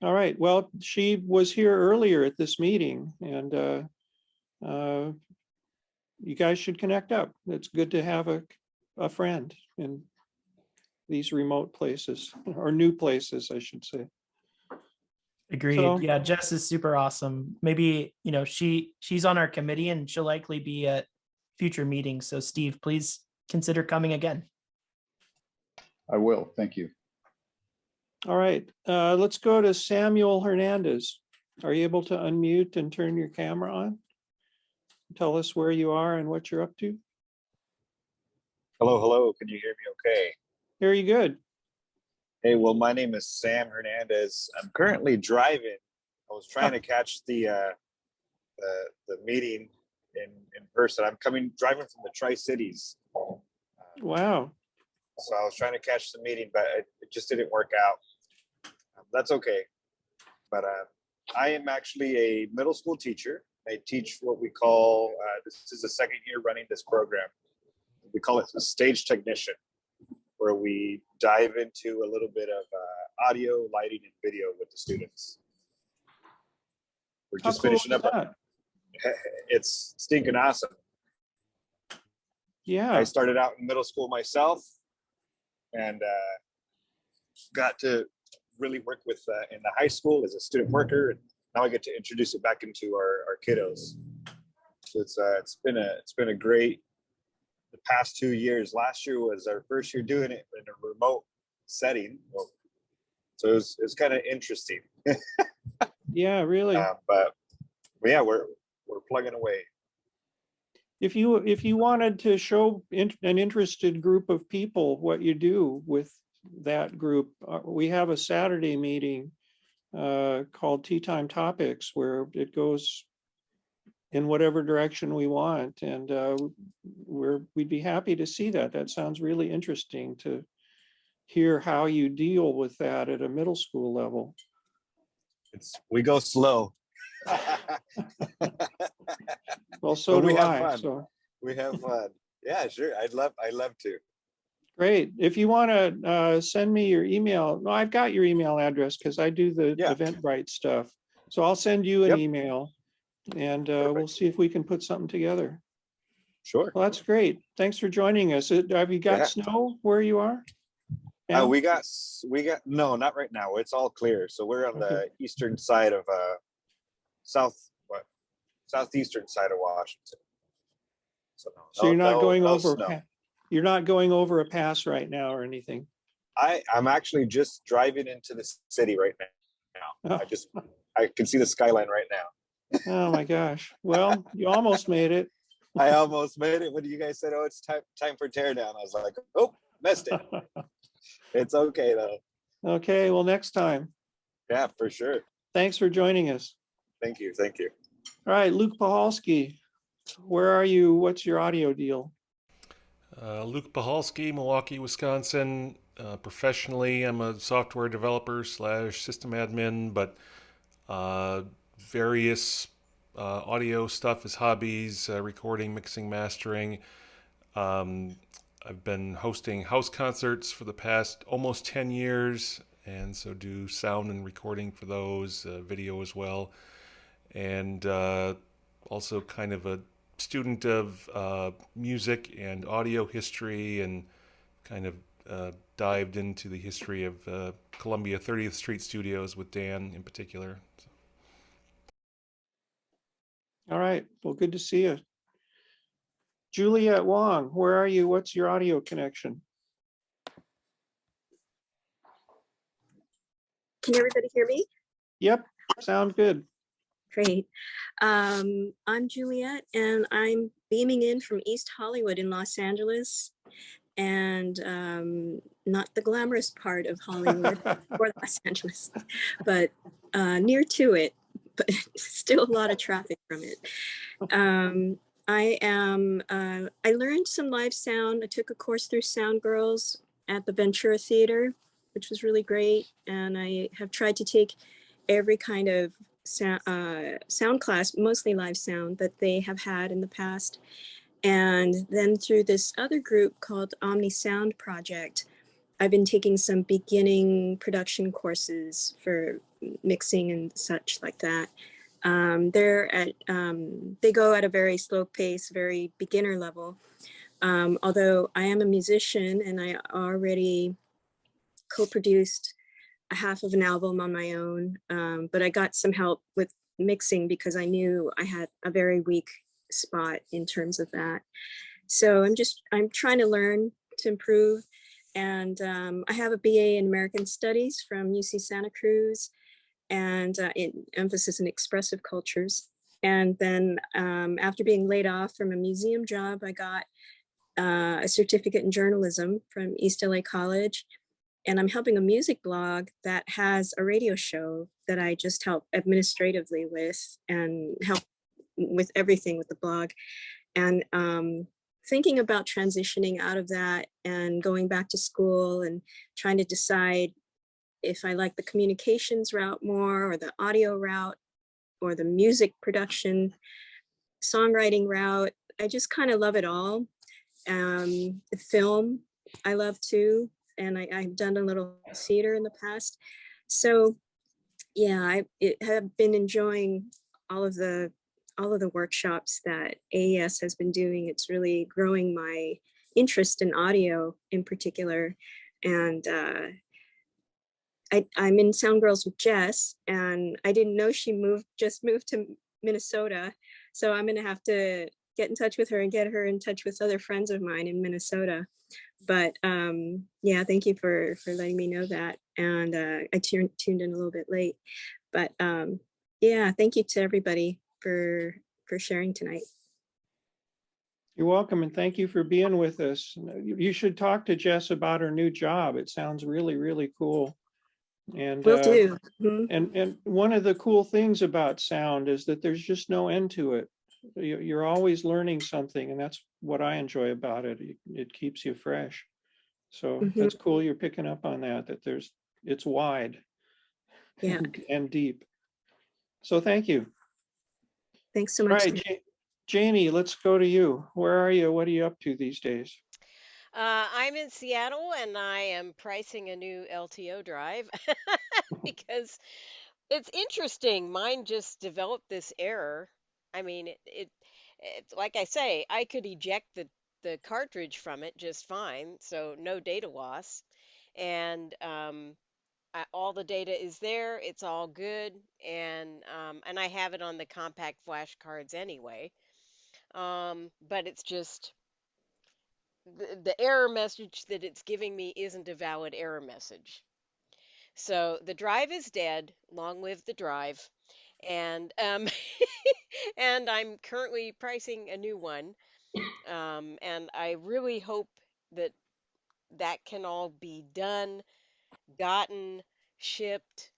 All right. Well, she was here earlier at this meeting, and you guys should connect up. It's good to have a friend in these remote places, or new places, I should say. Agreed. So, yeah, Jess is super awesome. Maybe, she's on our committee, and she'll likely be at future meetings. So Steve, please consider coming again. I will. Thank you. all right. Let's go to Samuel Hernandez. Are you able to unmute and turn your camera on? Tell us where you are and what you're up to. Hello. Can you hear me okay? Hear you good. Hey, well, my name is Sam Hernandez. I'm currently driving. I was trying to catch the meeting in person. I'm driving from the Tri-Cities. Wow. So I was trying to catch the meeting, but it just didn't work out. That's okay. But I am actually a middle school teacher. I teach what we call, this is the second year running this program. We call it the stage technician, where we dive into a little bit of audio, lighting, and video with the students. We're just finishing up. It's stinking awesome. Yeah. I started out in middle school myself, and got to really work with in the high school as a student worker, and now I get to introduce it back into our kiddos. So it's been a great, the past 2 years. Last year was our first year doing it in a remote setting, so it was kind of interesting. Yeah, really. But yeah, we're plugging away. If you wanted to show an interested group of people what you do with that group, we have a Saturday meeting called Tea Time Topics, where it goes in whatever direction we want, and we'd be happy to see that. That sounds really interesting to hear how you deal with that at a middle school level. We go slow. Well, so do I. Fun. So we have fun. Yeah, sure. I'd love to. Great. If you want to send me your email, no, I've got your email address because I do the Eventbrite stuff. So I'll send you an email, and we'll see if we can put something together. Sure. Well, that's great. Thanks for joining us. Have you got snow where you are? We got no, not right now. It's all clear. So we're on the eastern side of southeastern side of Washington. So you're not going over. You're not going over a pass right now or anything. I'm actually just driving into the city right now. Oh. I can see the skyline right now. Oh my gosh. Well, you almost made it. I almost made it when you guys said, "Oh, it's time for teardown." I was like, "Oh, missed it." It's okay though. Okay. Well, next time. Yeah, for sure. Thanks for joining us. Thank you. All right, Luke Pahalski, where are you? What's your audio deal? Luke Pahalski, Milwaukee, Wisconsin. Professionally, I'm a software developer / system admin, but various audio stuff as hobbies, recording, mixing, mastering. I've been hosting house concerts for the past almost 10 years, and so do sound and recording for those, video as well. And also kind of a student of music and audio history, and kind of dived into the history of Columbia 30th Street Studios with Dan in particular. All right, well, good to see you. Juliet Wong, where are you? What's your audio connection? Can everybody hear me? Yep, sound good. Great. I'm Juliet, and I'm beaming in from East Hollywood in Los Angeles, and not the glamorous part of Hollywood or Los Angeles, but near to it, but still a lot of traffic from it. I learned some live sound. I took a course through Sound Girls at the Ventura Theater, which was really great. And I have tried to take every kind of sound class, mostly live sound, that they have had in the past. And then through this other group called Omni Sound Project, I've been taking some beginning production courses for mixing and such like that. They go at a very slow pace, very beginner level. Although I am a musician and I already co-produced a half of an album on my own, but I got some help with mixing because I knew I had a very weak spot in terms of that. So I'm trying to learn to improve. And I have a BA in American Studies from UC Santa Cruz, and emphasis in expressive cultures. And then after being laid off from a museum job, I got a certificate in journalism from East LA College. And I'm helping a music blog that has a radio show that I just help administratively with and help with everything with the blog. And thinking about transitioning out of that and going back to school and trying to decide if I like the communications route more, or the audio route, or the music production, songwriting route. I just kind of love it all. The film, I love too. And I've done a little theater in the past. So yeah, I have been enjoying all of the workshops that AES has been doing. It's really growing my interest in audio in particular. And I'm in Sound Girls with Jess, and I didn't know she just moved to Minnesota. So I'm gonna have to get in touch with her and get her in touch with other friends of mine in Minnesota. But yeah, thank you for letting me know that. And I tuned in a little bit late, but yeah, thank you to everybody for sharing tonight. You're welcome, and thank you for being with us. You should talk to Jess about her new job. It sounds really, really cool. And will do. And one of the cool things about sound is that there's just no end to it. You're always learning something, and that's what I enjoy about it. It keeps you fresh. So that's cool. You're picking up on that. It's wide, yeah, and deep. So thank you. Thanks so much. All right, Janie, let's go to you. Where are you? What are you up to these days? I'm in Seattle, and I am pricing a new LTO drive because it's interesting. Mine just developed this error. I mean, it like I say, I could eject the cartridge from it just fine, so no data loss, and all the data is there. It's all good, and I have it on the compact flash cards anyway. But it's just the error message that it's giving me isn't a valid error message. So the drive is dead. Long live the drive. And and I'm currently pricing a new one. And I really hope that that can all be done, gotten, shipped,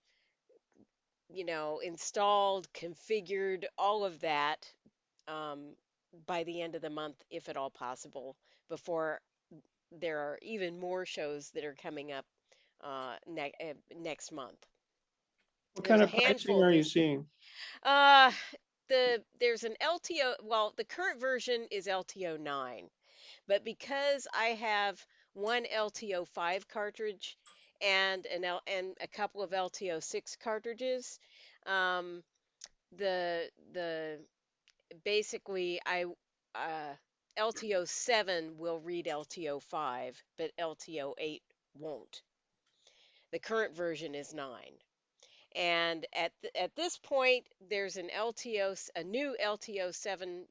installed, configured, all of that by the end of the month, if at all possible, before there are even more shows that are coming up next month. What There's kind a of pricing handful are you these. seeing? There's an LTO. Well, the current version is LTO 9, but because I have one LTO 5 cartridge and and a couple of LTO 6 cartridges, um, the basically LTO 7 will read LTO 5, but LTO 8 won't. The current version is 9. And at this point, there's a new LTO 7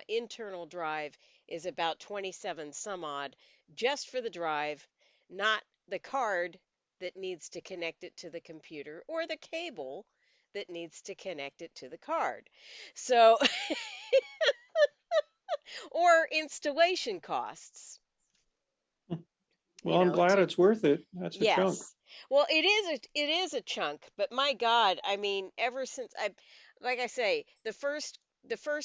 internal drive is about 27 some odd just for the drive, not the card that needs to connect it to the computer or the cable that needs to connect it to the card. So, or installation costs. Well, I'm glad it's worth it. That's a chunk. Yes. Well, it is a chunk, but my God, I mean, ever since like I say, the first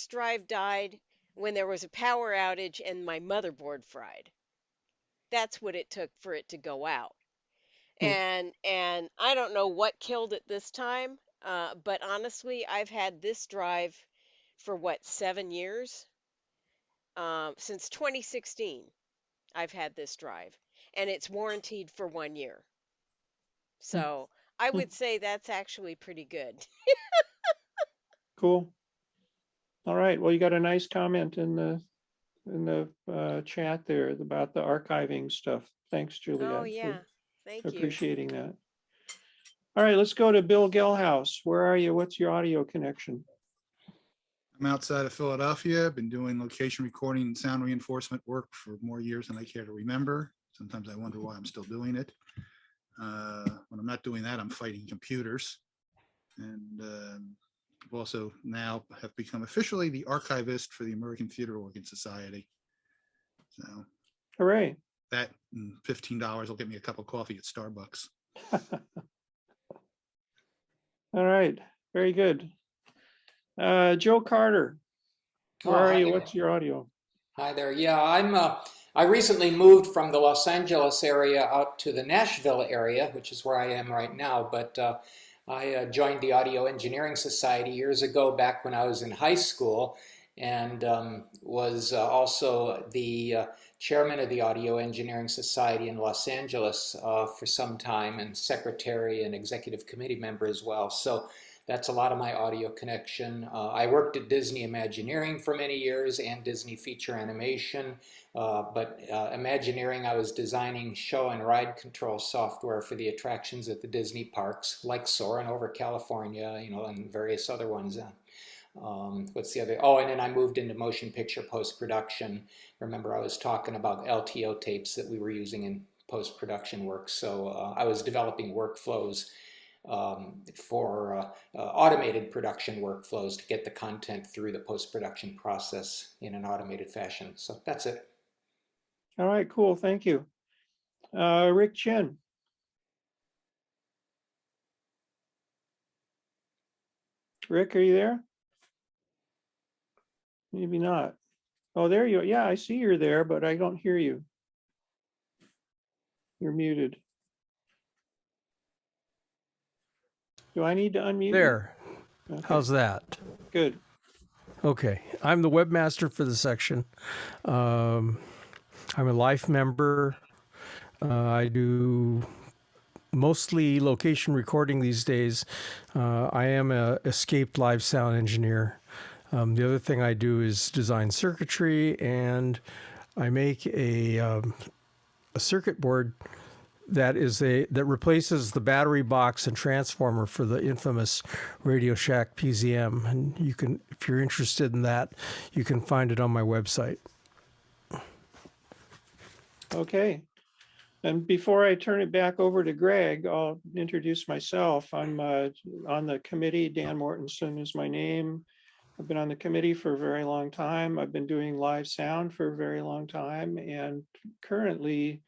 drive died when there was a power outage and my motherboard fried. That's what it took for it to go out. And I don't know what killed it this time, but honestly, I've had this drive for what, 7 years? Since 2016, I've had this drive, and it's warranted for 1 year. So I would say that's actually pretty good. Cool. All right. Well, you got a nice comment in the chat there about the archiving stuff. Thanks, Juliet. Oh yeah, thank for you. appreciating that. All right, let's go to Bill Gelhaus. Where are you? What's your audio connection? I'm outside of Philadelphia. I've been doing location recording and sound reinforcement work for more years than I care to remember. Sometimes I wonder why I'm still doing it. When I'm not doing that, I'm fighting computers. And I've also now have become officially the archivist for the American Theater Organ Society. So, hooray. That and $15 will get me a cup of coffee at Starbucks. All right, very good. Joe Carter, where are you? What's your audio? Hi there. Yeah, I recently moved from the Los Angeles area out to the Nashville area, which is where I am right now. But I joined the Audio Engineering Society years ago, back when I was in high school, and was also the chairman of the Audio Engineering Society in Los Angeles for some time, and secretary and executive committee member as well. So that's a lot of my audio connection. I worked at Disney Imagineering for many years and Disney Feature Animation, but Imagineering, I was designing show and ride control software for the attractions at the Disney parks, like Soarin' over California, you know, and various other ones. What's the other? Oh, and then I moved into motion picture post-production. Remember, I was talking about LTO tapes that we were using in post-production work. So I was developing workflows for automated production workflows to get the content through the post-production process in an automated fashion. So that's it. All right, cool. Thank you. Rick Chen. Rick, are you there? Maybe not. Oh, there you are. Yeah, I see you're there, but I don't hear you. You're muted. Do I need to unmute? There. Okay. How's that? Good. Okay. I'm the webmaster for the section. I'm a life member. I do mostly location recording these days. I am a escaped live sound engineer. The other thing I do is design circuitry, and I make a circuit board that replaces the battery box and transformer for the infamous Radio Shack PZM. And you can, if you're interested in that, you can find it on my website. Okay. And before I turn it back over to Greg, I'll introduce myself. I'm on the committee. Dan Mortensen is my name. I've been on the committee for a very long time. I've been doing live sound for a very long time. And currently,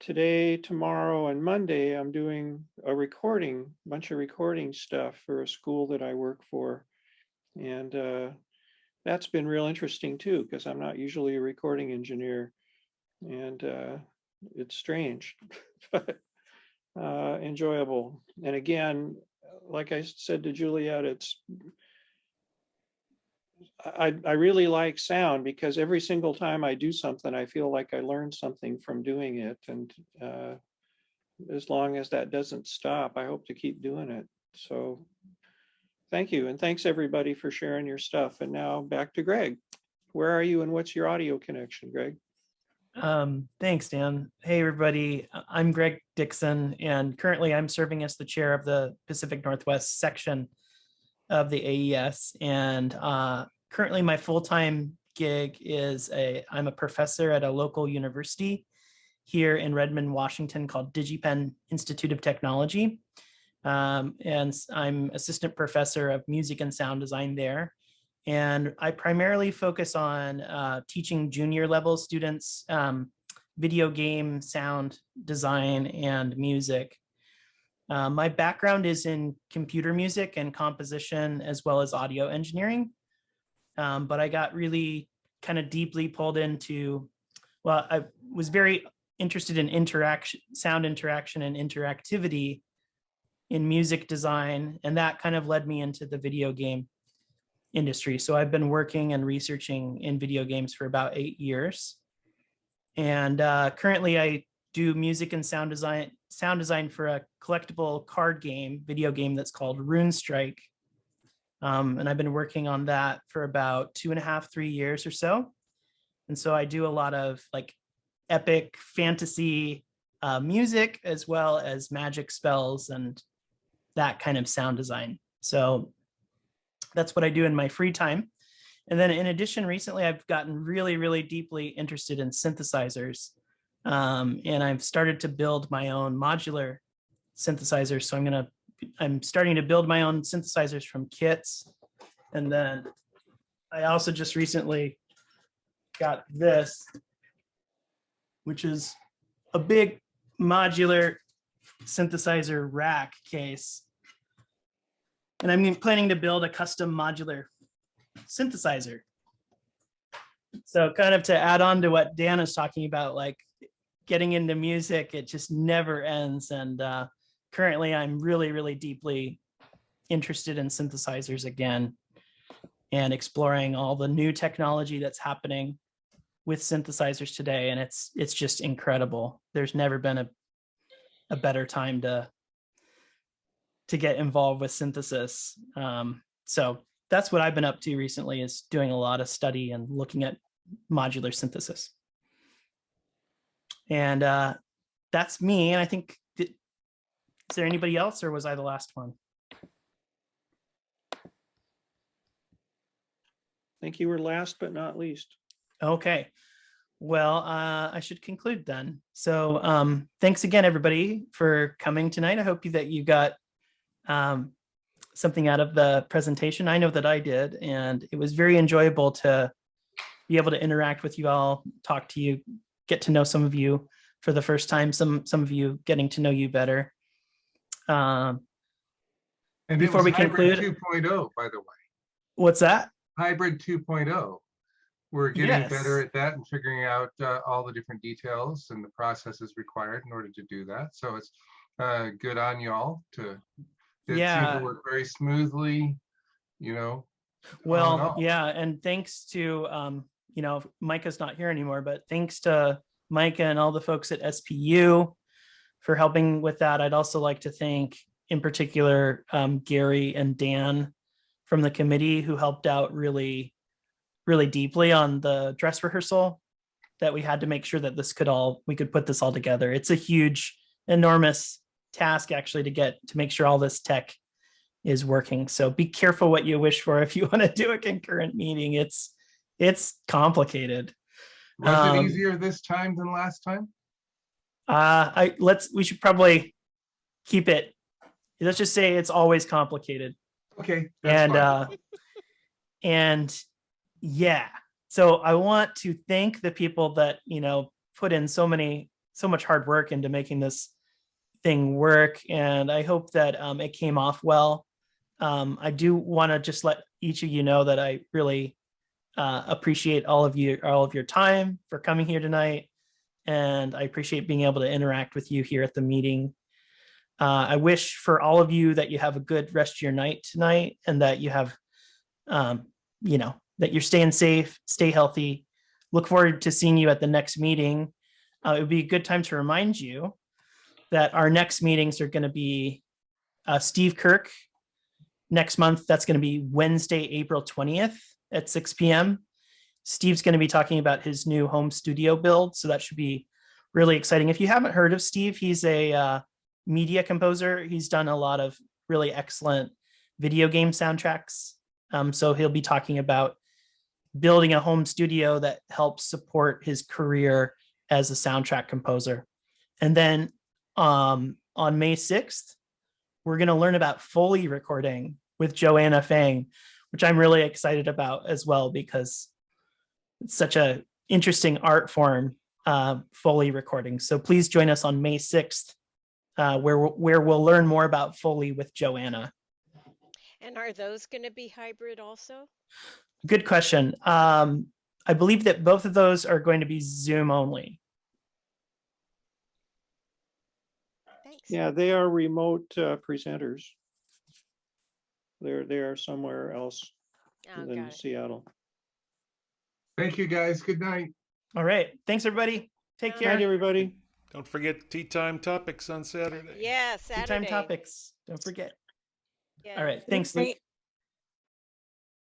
today, tomorrow, and Monday, I'm doing a bunch of recording stuff for a school that I work for. And that's been real interesting too, because I'm not usually a recording engineer. And it's strange, but enjoyable. And again, like I said to Juliet, I really like sound because every single time I do something, I feel like I learned something from doing it. And as long as that doesn't stop, I hope to keep doing it. So thank you. And thanks everybody for sharing your stuff. And now back to Greg. Where are you and what's your audio connection, Greg? Thanks, Dan. Hey, everybody. I'm Greg Dixon, and currently I'm serving as the chair of the Pacific Northwest section of the AES. And currently my full-time gig is I'm a professor at a local university here in Redmond, Washington called DigiPen Institute of Technology. And I'm assistant professor of music and sound design there. And I primarily focus on teaching junior level students video game sound design and music. My background is in computer music and composition, as well as audio engineering. But I got really kind of deeply pulled into, well, I was very interested in sound interaction and interactivity in music design. And that kind of led me into the video game industry. So I've been working and researching in video games for about 8 years. And currently I do music and sound design for a collectible card game, video game that's called Rune Strike. And I've been working on that for about 2.5, 3 years or so. And so I do a lot of like epic fantasy music, as well as magic spells and that kind of sound design. So that's what I do in my free time. And then in addition, recently I've gotten really, really deeply interested in synthesizers. And I've started to build my own modular synthesizers. So I'm starting to build my own synthesizers from kits. And then I also just recently got this, which is a big modular synthesizer rack case. And I'm planning to build a custom modular synthesizer. So kind of to add on to what Dan is talking about, like getting into music, it just never ends. And currently I'm really, really deeply interested in synthesizers again and exploring all the new technology that's happening with synthesizers today. And it's just incredible. There's never been a better time to get involved with synthesis. So that's what I've been up to recently, is doing a lot of study and looking at modular synthesis. And that's me. And I think, is there anybody else, or was I the last one? I think you were last but not least. Okay. Well, I should conclude then. So thanks again, everybody, for coming tonight. I hope that you got something out of the presentation. I know that I did, and it was very enjoyable to be able to interact with you all, talk to you, get to know some of you for the first time, some of you getting to know you better. And before we conclude, 2.0, by the way. What's that? Hybrid 2.0. We're getting Yes. better at that and figuring out all the different details and the processes required in order to do that. So it's good on y'all to. It seemed to work very smoothly, you know. Well, yeah, and thanks to Micah's not here anymore, but thanks to Micah and all the folks at SPU for helping with that. I'd also like to thank, in particular, Gary and Dan from the committee, who helped out really, really deeply on the dress rehearsal that we had to make sure that we could put this all together. It's a huge, enormous task actually to make sure all this tech is working. So be careful what you wish for if you want to do a concurrent meeting. It's complicated. Was it easier this time than last time? We should probably keep it. Let's just say it's always complicated. Okay. And yeah, so I want to thank the people that, put in so much hard work into making this thing work. And I hope that it came off well. I do want to just let each of you know that I really appreciate all of your time for coming here tonight. And I appreciate being able to interact with you here at the meeting. I wish for all of you that you have a good rest of your night tonight, and that you have, that you're staying safe, stay healthy. Look forward to seeing you at the next meeting. It would be a good time to remind you that our next meetings are going to be Steve Kirk next month. That's going to be Wednesday, April 20th at 6 p.m. Steve's going to be talking about his new home studio build. So that should be really exciting. If you haven't heard of Steve, he's a media composer. He's done a lot of really excellent video game soundtracks. So he'll be talking about building a home studio that helps support his career as a soundtrack composer. And then on May 6th, we're going to learn about Foley recording with Joanna Fang, which I'm really excited about as well, because it's such an interesting art form, Foley recording. So please join us on May 6th, where we'll learn more about Foley with Joanna. And are those going to be hybrid also? Good question. I believe that both of those are going to be Zoom only. Thanks. Yeah, they are remote presenters. They are somewhere else than Seattle. Thank you, guys. Good night. All right. Thanks, everybody. Take care. Night, everybody. Don't forget tea time topics on Saturday. Yeah, Saturday. Tea time topics. Don't forget. Yeah. All right. Thanks, Luke.